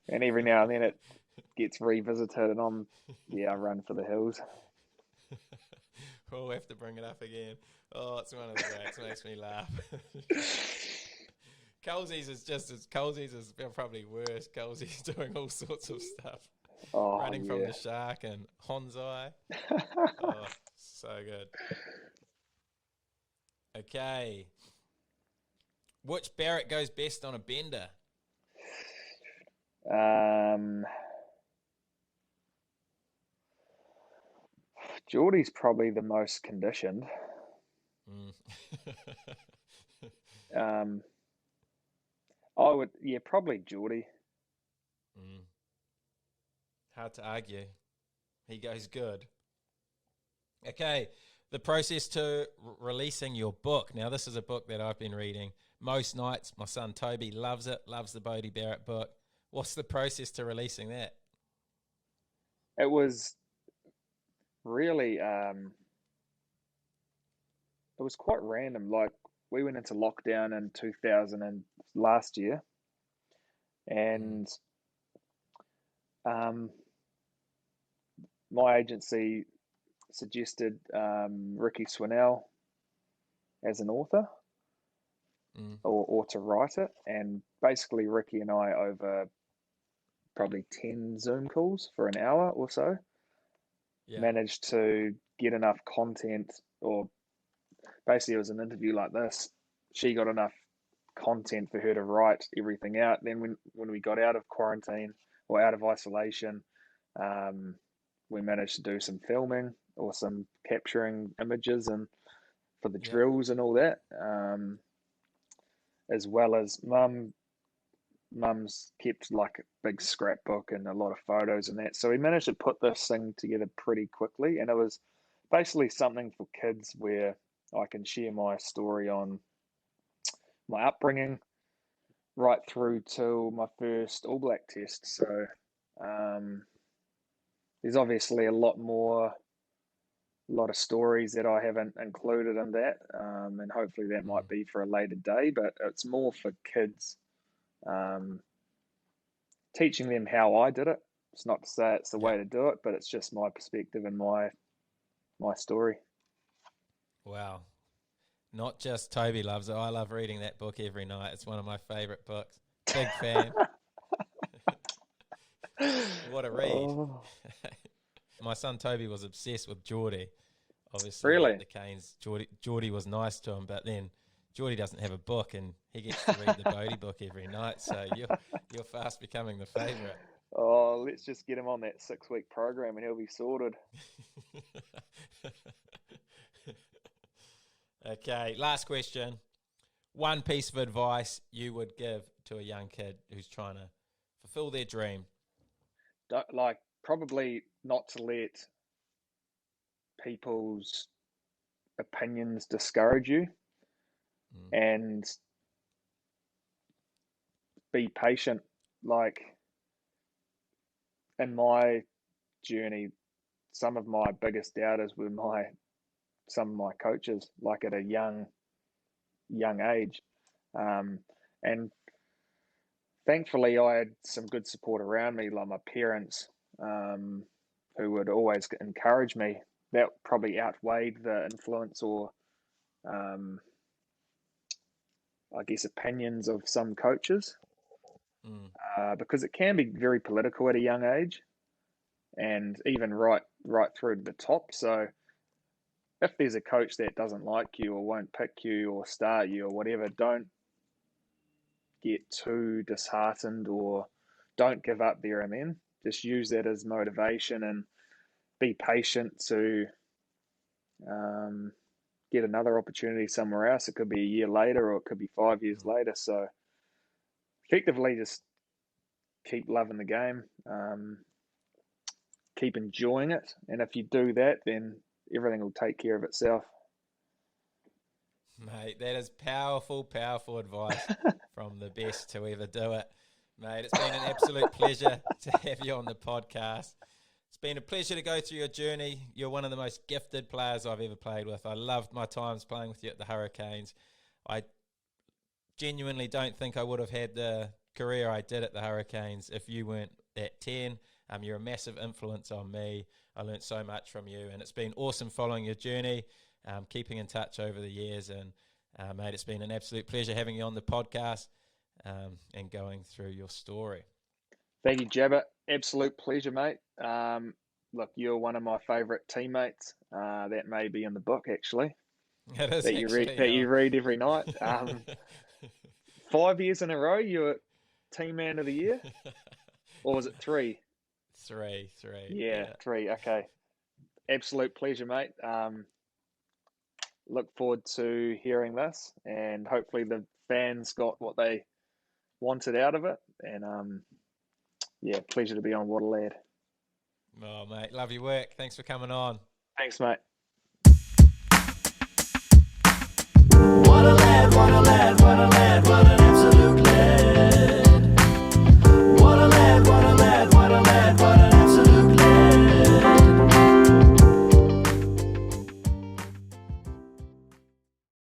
B: And every now and then it gets revisited, and I run for the hills.
A: We'll have to bring it up again. Oh, it's one of the greats. Makes me laugh. Colsey's is just as Colsey's is probably worse. Colsey's doing all sorts of stuff,
B: Oh,
A: running from
B: yeah.
A: the shark and Honzai. Oh, so good. Okay, which Barrett goes best on a bender?
B: um, Geordie's probably the most conditioned.
A: Mm.
B: Um, I would, yeah, probably Geordie.
A: Mm. Hard to argue. He goes good. Okay, the process to releasing your book. Now, this is a book that I've been reading most nights. My son Toby loves it, loves the Beauden Barrett book. What's the process to releasing that?
B: It was really, it was quite random. Like we went into lockdown in 2000 and last year,
A: Mm.
B: and um, my agency suggested Ricky Swinnell as an author
A: Mm.
B: or to write it. And basically, Ricky and I, over probably 10 Zoom calls for an hour or so,
A: Yeah.
B: managed to get enough content, or basically, it was an interview like this. She got enough content for her to write everything out. Then, when we got out of quarantine or out of isolation, um, we managed to do some filming or some capturing images and for the
A: Yeah.
B: drills and all that, as well as mum's kept like a big scrapbook and a lot of photos and that. So we managed to put this thing together pretty quickly, and it was basically something for kids where I can share my story on my upbringing right through to my first All Black test. So um, there's obviously a lot of stories that I haven't included in that, and hopefully that
A: Mm.
B: might be for a later day. But it's more for kids, um, teaching them how I did it. It's not to say it's the
A: Yeah.
B: way to do it, but it's just my perspective and my story.
A: Wow. Not just Toby loves it. I love reading that book every night. It's one of my favourite books. Big fan. What a read.
B: Oh,
A: My son Toby was obsessed with Geordie. Obviously, at
B: really?
A: the Canes, Geordie was nice to him, but then Geordie doesn't have a book, and he gets to read the Bodie book every night. So you're fast becoming the favourite.
B: Oh, let's just get him on that 6 week program and he'll be sorted.
A: Okay, last question. One piece of advice you would give to a young kid who's trying to fulfill their dream.
B: Like, probably not to let people's opinions discourage you,
A: Mm.
B: and be patient. Like, in my journey, some of my biggest doubters were some of my coaches, like at a young age, um, and thankfully, I had some good support around me, like my parents, who would always encourage me. That probably outweighed the influence or, um, I guess, opinions of some coaches, because it can be very political at a young age, and even right through to the top. So if there's a coach that doesn't like you or won't pick you or start you or whatever, don't get too disheartened or don't give up there and then. Just use that as motivation and be patient to get another opportunity somewhere else. It could be a year later or it could be 5 years later. So effectively, just keep loving the game, keep enjoying it, and if you do that, then everything will take care of itself.
A: Mate, that is powerful, powerful advice from the best to ever do it. Mate, it's been an absolute pleasure to have you on the podcast. It's been a pleasure to go through your journey. You're one of the most gifted players I've ever played with. I loved my times playing with you at the Hurricanes. I genuinely don't think I would have had the career I did at the Hurricanes if you weren't at 10. You're a massive influence on me. I learnt so much from you, and it's been awesome following your journey, keeping in touch over the years. And, mate, it's been an absolute pleasure having you on the podcast and going through your story.
B: Thank you, Jabba. Absolute pleasure, mate. Look, you're one of my favourite teammates. That may be in the book, actually.
A: It is
B: that you read every night. 5 years in a row, you're team man of the year, or was it three?
A: Three.
B: Yeah, three. Okay, absolute pleasure, mate. Look forward to hearing this, and hopefully the fans got what they wanted out of it. And yeah, pleasure to be on. What a lad.
A: Oh, mate, love your work. Thanks for coming on.
B: Thanks, mate.